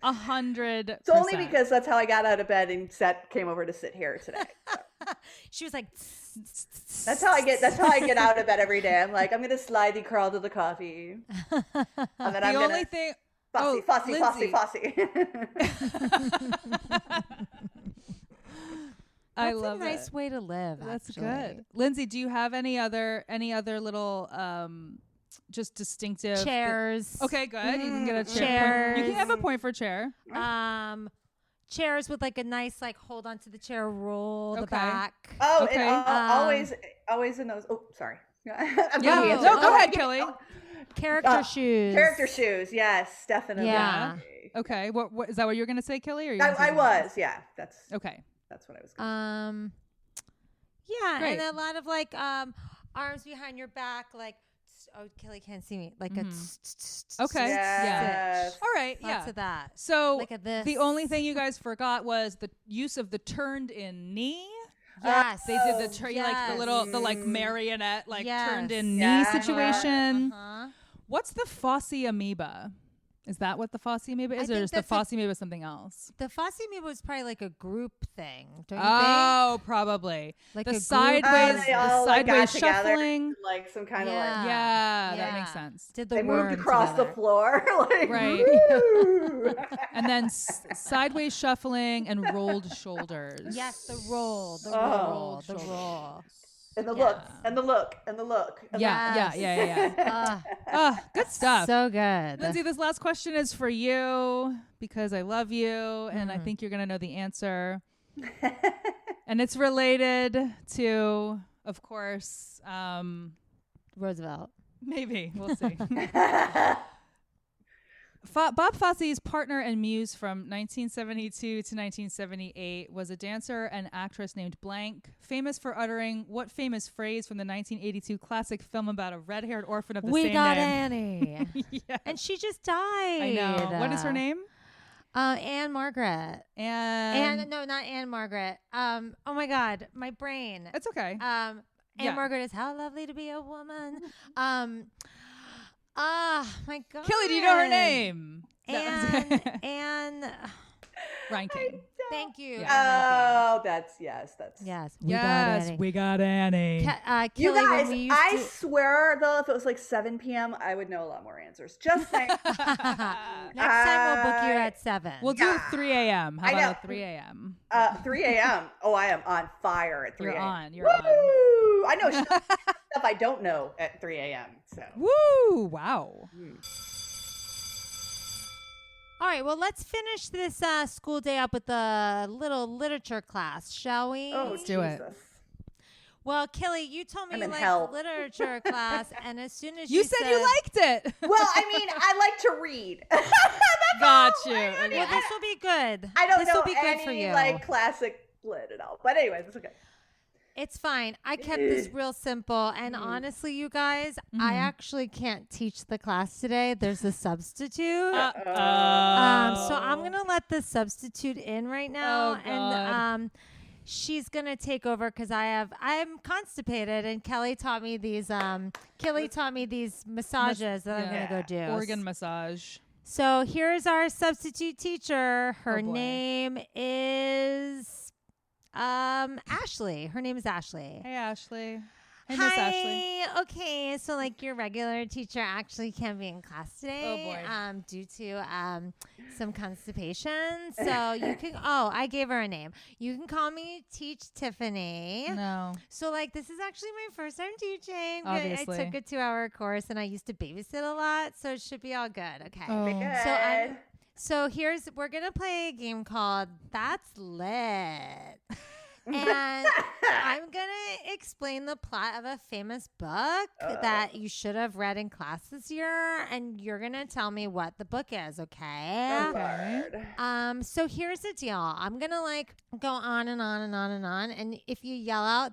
100%. It's only because that's how I got out of bed and came over to sit here today. So. She was like, That's how I get out of bed every day. I'm like, I'm gonna slidey crawl to the coffee. And then the only thing. Fussy. I that's love a nice it. way to live. That's actually. good. Lindsay, do you have any other little just distinctive Chairs. Okay, good. You can get a chair. Chairs. You can have a point for chair. Chairs with like a nice like hold onto the chair, roll the Okay. back. Oh, Okay. and always in those. Oh, sorry. I'm Yeah. gonna No, answer. go ahead, Killy. Character shoes. Character shoes, yes, definitely. Yeah. Okay. What is that? What you're gonna say, Killy? Or you I was, yeah. That's Okay. That's what I was. Gonna Yeah, Great. and a lot of like arms behind your back, like Killy can't see me, like Okay. say. Yeah. Yes. All right. Lots Yeah. of that. So Like a this. the only thing you guys forgot was the use of the turned in knee. Yes. They did the like the yes. little the like marionette like turned in knee Yeah. situation. Uh-huh. What's the Fossey amoeba? Is that what the Fossey amoeba is, or think is the that's a- Fossey amoeba something else? The Fossey amoeba was probably like a group thing, don't you Oh, probably. Like the a group- sideways, they all, the like, got sideways together. shuffling. Like some kind of Yeah. like Yeah, that Yeah. makes sense. think? Did the they moved worm across together. the floor. Like, Right. woo. And then sideways shuffling and rolled shoulders. Yes, the roll, the Oh. roll, the roll. And the Yeah. look, and the look, and the look. And Yeah, yeah. Good stuff. So good. Lindsay, this last question is for you because I love you and I think you're going to know the answer. And it's related to, of course, Roosevelt. maybe. We'll see. Bob Fosse's partner and muse from 1972 to 1978 was a dancer and actress named Blank, famous for uttering what famous phrase from the 1982 classic film about a red-haired orphan of the We same got name? Annie. Yes. And she just died. I know. What is her name? Anne Margaret. And No, not Anne Margaret. Oh my God, my brain. it's okay. Anne Yeah. Margaret is how lovely to be a woman. My God. Kelly, do you know her name? Anne. Ranking. Thank you. Oh, that's. Yes. Yes, we got Annie. You Kelly, when guys, we used I to- swear though, if it was like 7 p.m., I would know a lot more answers. Just saying. Next time we'll book you at 7. We'll do 3 a.m. How I about know. a 3 a.m.? 3 a.m. Oh, I am on fire at 3 You're a.m. on. You're Woo! on. I know stuff I don't know at 3 a.m. So. Woo! Wow. All right, well, let's finish this school day up with a little literature class, shall we? Oh, Let's do it. Jesus. Well, Killy, you told me I'm you in liked hell. literature class, and as soon as You said you liked it. Well, I mean, I like to read. Got you. Well, this will be good. I don't this know will be good any for you. like classic lit at all. But anyways, it's okay. It's fine. I kept this real simple. And honestly, you guys, I actually can't teach the class today. There's a substitute. So I'm going to let the substitute in right now. Oh, God. And she's going to take over because I'm constipated. And Killy taught me these massages that I'm going to go do. Organ massage. So here's our substitute teacher. Her boy. name is Ashley. Her name is Ashley. Hey, Ashley. Hey, Miss Ashley. Hi. Okay, so like your regular teacher actually can't be in class today. Oh, boy. Due to some constipation. So you can I gave her a name. You can call me Teach Tiffany. No. So like this is actually my first time teaching. Obviously. I took a 2-hour course and I used to babysit a lot, so it should be all good. Okay. Oh. Good. So we're gonna play a game called That's Lit. And I'm going to explain the plot of a famous book that you should have read in class this year. And you're going to tell me what the book is, okay? Lord. So here's the deal. I'm going to like go on and on and on and on. And if you yell out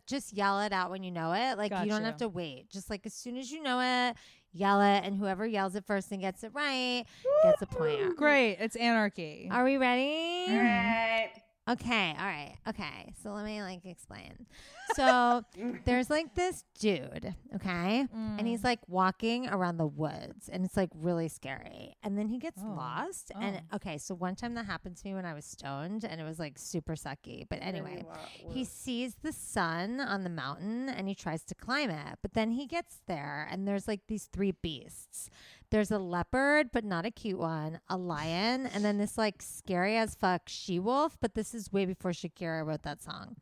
just yell it out when you know it. Like you don't have to wait. Just like as soon as you know it, yell it. And whoever yells it first and gets it right gets a point. Great. It's anarchy. Are we ready? All right. Okay. All right. Okay. So let me like explain. So there's like this dude, okay? And he's like walking around the woods and it's like really scary. And then he gets lost. And okay, so one time that happened to me when I was stoned and it was like super sucky. But anyway, he sees the sun on the mountain and he tries to climb it. But then he gets there and there's like these 3 beasts. There's a leopard, but not a cute one, a lion, and then this like scary as fuck she-wolf, but this is way before Shakira wrote that song.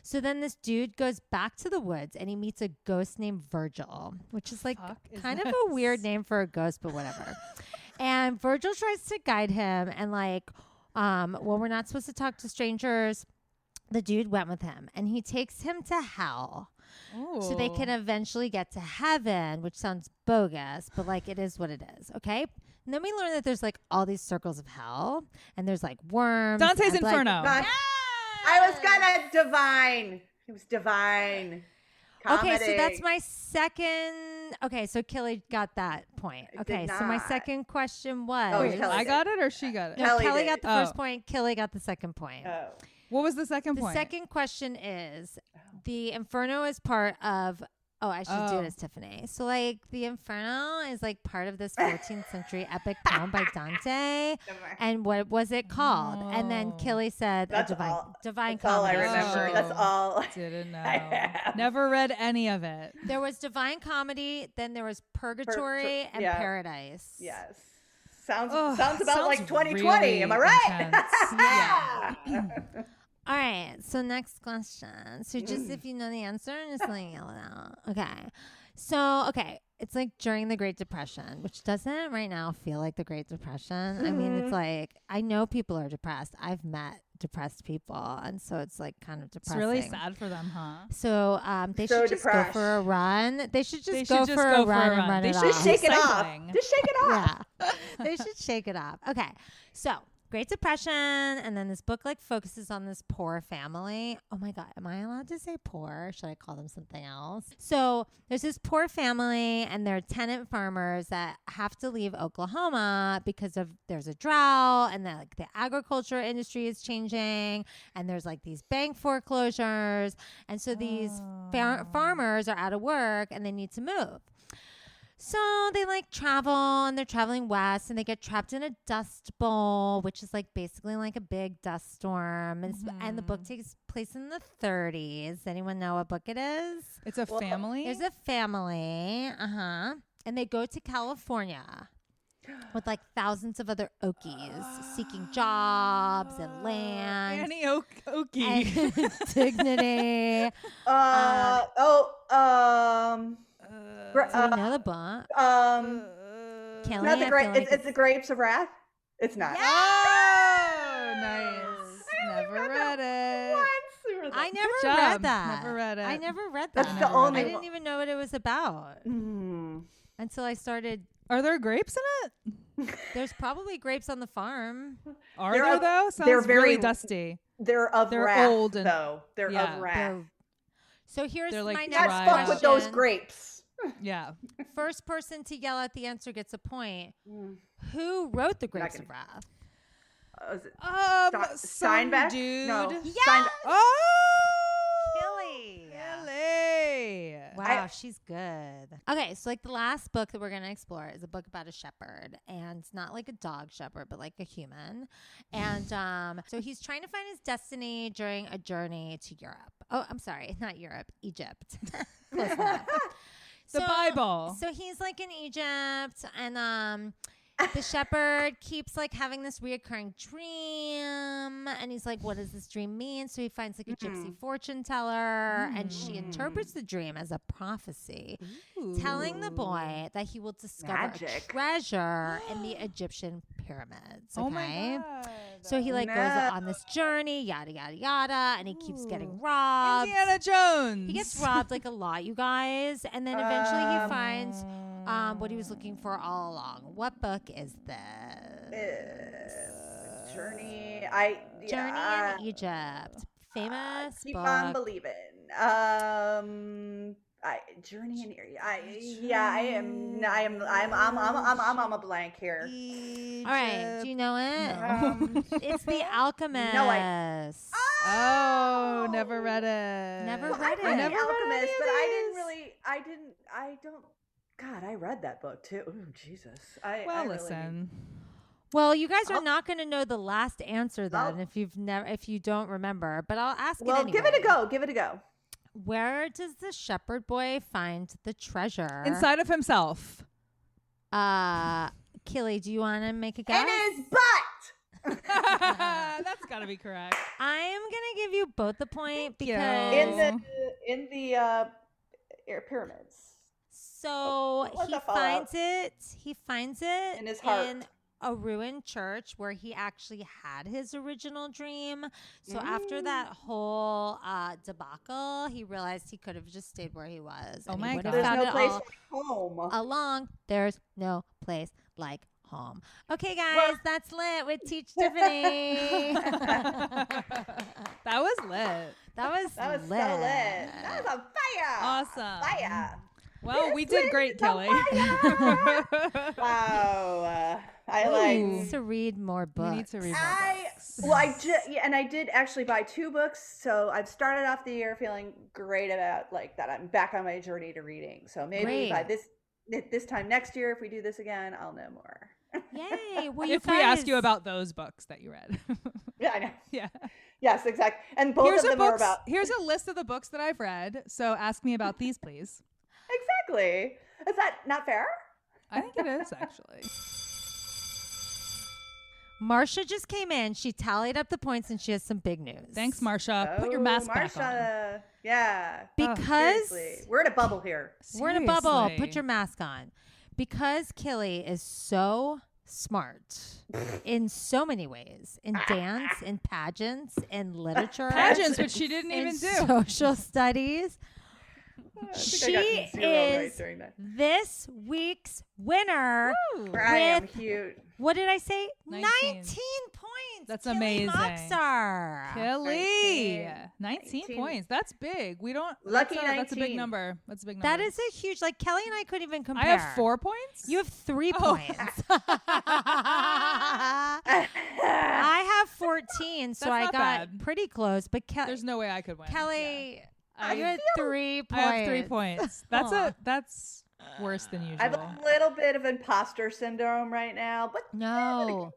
So then this dude goes back to the woods and he meets a ghost named Virgil, which is like kind of a weird name for a ghost, but whatever. And Virgil tries to guide him and like, well, we're not supposed to talk to strangers. The dude went with him and he takes him to hell. Ooh. So they can eventually get to heaven, which sounds bogus, but like it is what it is. Okay. And then we learn that there's like all these circles of hell and there's like worms. Dante's and, Inferno. Like, I was gonna divine. It was divine. Comedy. okay, so that's my second. Okay, so Killy got that point. I Okay, did so my not. second question was. Oh, Kelly I did. got it or she got it? No, Kelly Kelly did. got the first point. Killy got the second point. Oh. What was the second The point? second question is the Inferno is part of. Oh, I should do it as Tiffany. So, like, the Inferno is like part of this 14th century epic poem by Dante. And what was it called? And then Killy said That's divine all. divine That's all I comedy. remember. Oh. That's all. Didn't know. I have. Never read any of it. There was divine comedy, then there was purgatory and yeah. paradise. Yes. Sounds Ugh, about sounds like 2020. really Am I right? intense. Yeah. All right, so next question. So just if you know the answer, just like yell it out. Okay. So, okay, it's like during the Great Depression, which doesn't right now feel like the Great Depression. I mean, it's like, I know people are depressed. I've met depressed people, and so it's like kind of It's depressing. really sad for them, huh? So they So should just go depressed. for a run. They should just They go should for a run and run They it should off. Just shake it off. Recycling. Just shake it off. Yeah. They should shake it up. Okay. So Great Depression. And then this book like focuses on this poor family. Oh my God. Am I allowed to say poor? Should I call them something else? So there's this poor family and they're tenant farmers that have to leave Oklahoma because of there's a drought and like the agriculture industry is changing and there's like these bank foreclosures. And so these farmers are out of work and they need to move. So they like travel and they're traveling west and they get trapped in a dust bowl, which is like basically like a big dust storm. And the book takes place in the 30s. Anyone know what book it is? It's a family. There's a family. And they go to California with like thousands of other Okies seeking jobs and land. Annie Okie. And dignity. Do you know the book? Kelly, not the I grape. feel like It's the Grapes of Wrath. It's not. Oh, nice. Never read it. I never job. read that. Never read it. I never read that. That's the only I didn't even know what it was about until I started. Are there grapes in it? There's probably grapes on the farm. Are They're there of- though? Sounds they're very- really dusty. They're of They're wrath, old and- though. They're yeah. of wrath. So here's They're like my dry next Not fuck with those question. grapes. Yeah. First person to yell out the answer gets a point. Who wrote the Grapes gonna- of Wrath? Is it Some Steinbeck? dude. No. Yeah. Oh, Killy. Kelly. Wow, she's good. Okay, so like the last book that we're going to explore is a book about a shepherd, and it's not like a dog shepherd, but like a human. And so he's trying to find his destiny during a journey to Europe. Oh, I'm sorry, not Europe, Egypt. Close enough. The Bible. So he's like in Egypt, and the shepherd keeps like having this reoccurring dream, and he's like, what does this dream mean? So he finds like a gypsy fortune teller, and she interprets the dream as a prophecy, telling the boy that he will discover a treasure in the Egyptian pyramids. Okay? Oh my God. So he like goes on this journey, yada yada yada, and he keeps getting robbed. Indiana Jones. He gets robbed like a lot, you guys, and then eventually he finds what he was looking for all along. What book is this? Journey. Journey in Egypt. Famous keep book. on believing. Journey in I'm a blank here. All right, do you know it? It's The Alchemist. No, Oh, never read it. Never read I it. read Never The read Alchemist, any of but I these. don't. God, I read that book too. Ooh, Jesus. Well, listen. Well, you guys are not going to know the last answer then if you don't remember, but I'll ask it anyway. Give it a go. Give it a go. Where does the shepherd boy find the treasure? Inside of himself. Killy, do you want to make a guess? In his butt. That's got to be correct. I'm going to give you both the point Thank you. because In the pyramids. so What he the follow-up? finds it In his heart. in a ruined church where he actually had his original dream. So after that whole debacle, he realized he could have just stayed where he was. Oh and my he would God. have There's found no it place all like home. along. There's no place like home. Okay, guys, that's lit with Teach Tiffany. That was lit. That was That was lit. so lit. That was on fire. Awesome. Fire. Well, we did great, Killy. Wow. I We like. need to read more books. We need to read more books. And I did actually buy 2 books, so I've started off the year feeling great about like that. I'm back on my journey to reading. So maybe Great. by this time next year, if we do this again, I'll know more. Yay. Well, you If we ask guys- you about those books that you read. Yeah, I know. Yeah. Yes, exactly. And both of them are about Here's a list of the books that I've read. So ask me about these, please. exactly. Is that not fair? I think it is, actually. Marcia just came in. She tallied up the points and she has some big news. Thanks, Marsha. Put your mask back on. Marsha. Yeah. Because Seriously. We're in a bubble here. we're in a bubble. Seriously. Put your mask on. Because Killy is so smart in so many ways, in dance, in pageants, in literature. Pageants, which she didn't in even do. social studies. I She think I got 0 right is during that. this week's winner. I am with- cute. What did I say? 19. 19 points. That's Killy amazing. Mockstar. Kelly. 19 19. points. That's big. We don't. Lucky that's a big 19. number. That's a big number. That is a huge, like Kelly and I couldn't even compare. I have 4 points. You have 3 Oh. points. I have 14, so That's I not got bad. pretty close. But There's no way I could win. Kelly, I you had 3 points. I have 3 points. That's worse than usual. I have a little bit of imposter syndrome right now, but No.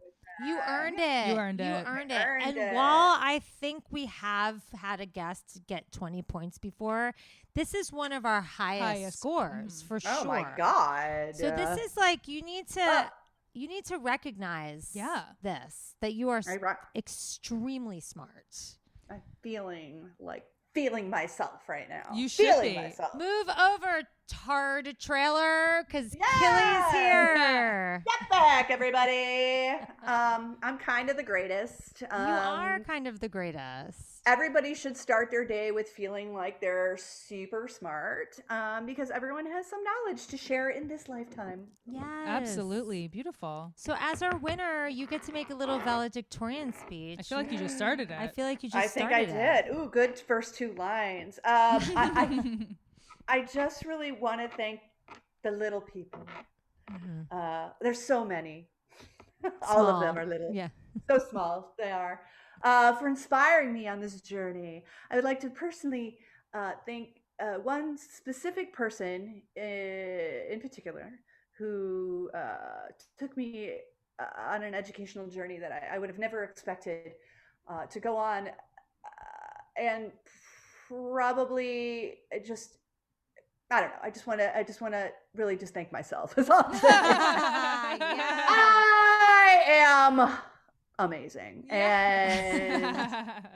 You earned it. You earned it. You earned it. Earned And it. while I think we have had a guest get 20 points before, this is one of our highest scores for sure. oh my god. So this is like you need to recognize this, that you are extremely smart. I'm feeling myself right now. You should feeling be. myself. Move over, Tard Trailer, because Yes! Killy's here. Get back, everybody. I'm kind of the greatest. You are kind of the greatest. Everybody should start their day with feeling like they're super smart, because everyone has some knowledge to share in this lifetime. Yes. Absolutely. Beautiful. So as our winner, you get to make a little valedictorian speech. I feel like you just started it. I feel like you just I think started I it. did. Ooh, good first 2 lines. I just really want to thank the little people. There's so many. All of them Small. are little. Yeah. So small they are. For inspiring me on this journey. I would like to personally thank one specific person in particular who took me on an educational journey that I would have never expected to go on, and probably I don't know. I just want to really just thank myself. That's all I'm saying. Yeah. I am amazing. And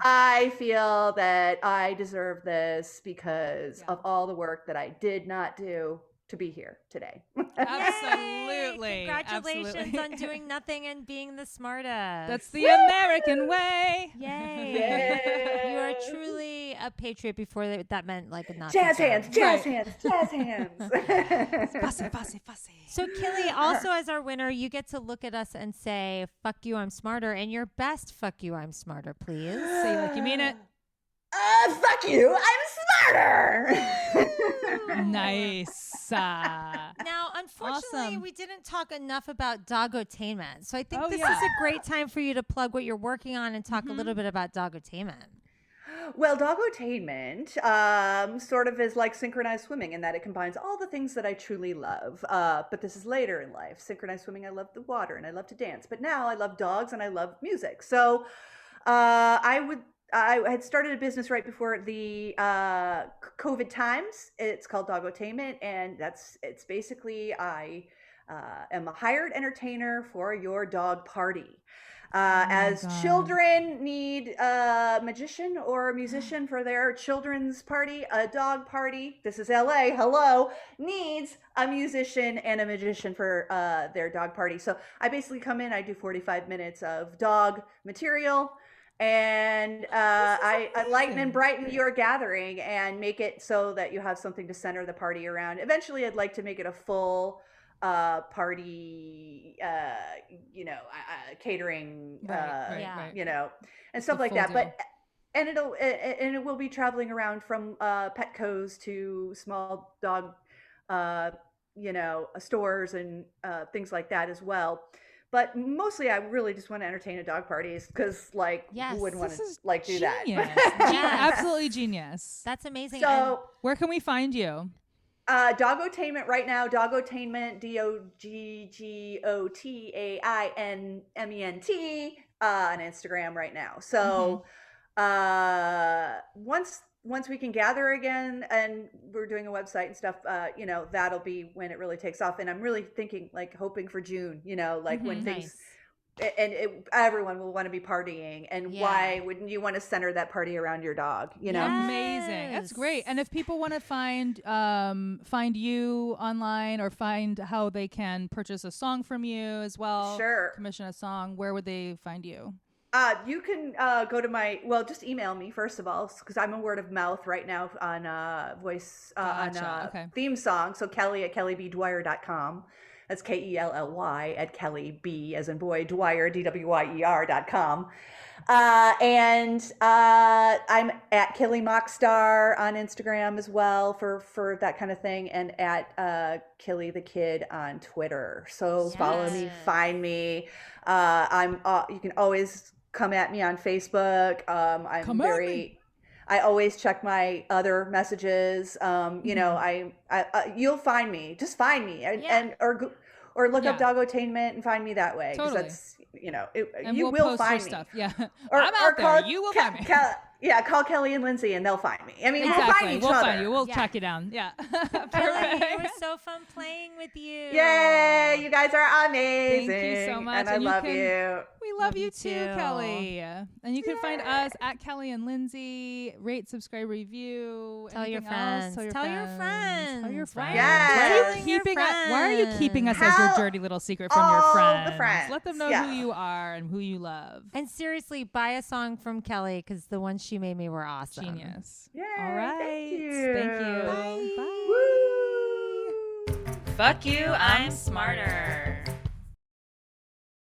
I feel that I deserve this because of all the work that I did not do to be here today. Absolutely. Yay! Congratulations Absolutely. on doing nothing and being the smartest. That's the American way. Yay. Yeah. You are truly a patriot before that meant like a Nazi. Jazz term. hands, jazz hands, jazz hands. Fussy, fussy, fussy. So, Killy, also as our winner, you get to look at us and say, fuck you, I'm smarter. And your best fuck you, I'm smarter, please. Say it like you mean it. Fuck you, I'm smarter. Nice. Now, unfortunately, Awesome. we didn't talk enough about Dogotainment. So I think Oh, this yeah. is a great time for you to plug what you're working on and talk a little bit about Dogotainment. Well, Dogotainment sort of is like synchronized swimming in that it combines all the things that I truly love. But this is later in life. Synchronized swimming, I love the water and I love to dance. But now I love dogs and I love music. So I had started a business right before the COVID times. It's called Dogotainment, and it's basically I am a hired entertainer for your dog party. As God. children need a magician or a musician for their children's party, a dog party, this is LA, hello, needs a musician and a magician for their dog party. So I basically come in, I do 45 minutes of dog material, and I lighten and brighten your gathering and make it so that you have something to center the party around. Eventually, I'd like to make it a full party, catering, Right. and stuff The like full that. deal. But it will be traveling around from Petco's to small dog, stores and things like that as well. But mostly, I really just want to entertain at dog parties because, Yes, who wouldn't want This to is do genius. that? Yes. Absolutely genius. That's amazing. So. Where can we find you? Dogotainment right now, Dogotainment, DOGGOTAINMENT on Instagram right now. So once we can gather again and we're doing a website and stuff, that'll be when it really takes off. And I'm really thinking, hoping for June, when things, and everyone will want to be partying. And why wouldn't you want to center that party around your dog? Amazing. That's great. And if people want to find you online or find how they can purchase a song from you as well, Sure. commission a song, where would they find you? You can go to just email me first of all, because I'm a word of mouth right now on voice Gotcha. theme song. So Kelly at kellybdwyer.com. That's KELLY at Kelly B as in boy Dwyer DWYER.com. And I'm at Killy Mockstar on Instagram as well for that kind of thing, and at Killy the Kid on Twitter. So follow me, find me. You can always come at me on Facebook. I always check my other messages. You'll find me. Just find me, or look up Dogotainment and find me that way. 'Cause Totally. that's And you we'll will post your find me. stuff. Yeah. Or, I'm out there. You will find me. Call Kelly and Lindsey and they'll find me. I mean, Exactly. we'll find each We'll other. find you. We'll track you down. Yeah. Kelly, it was so fun playing with you. Yay! You guys are amazing. Thank you so much. And I love you. We love you you too, too. Kelly. And you can find us at Kelly and Lindsey. Rate, subscribe, review. Tell your Anything else? friends. Tell your Tell your friends. friends. Tell your friends. Yes. Why are you Telling your keeping us? Why are you keeping us as How- your dirty little secret from your all friends? the friends. Let them know Yeah. who you are and who you love. And seriously, buy a song from Kelly because the ones she made me were awesome. Genius. Yay, All right. thank you. Thank you. Bye. Bye. Woo. Fuck you, I'm smarter.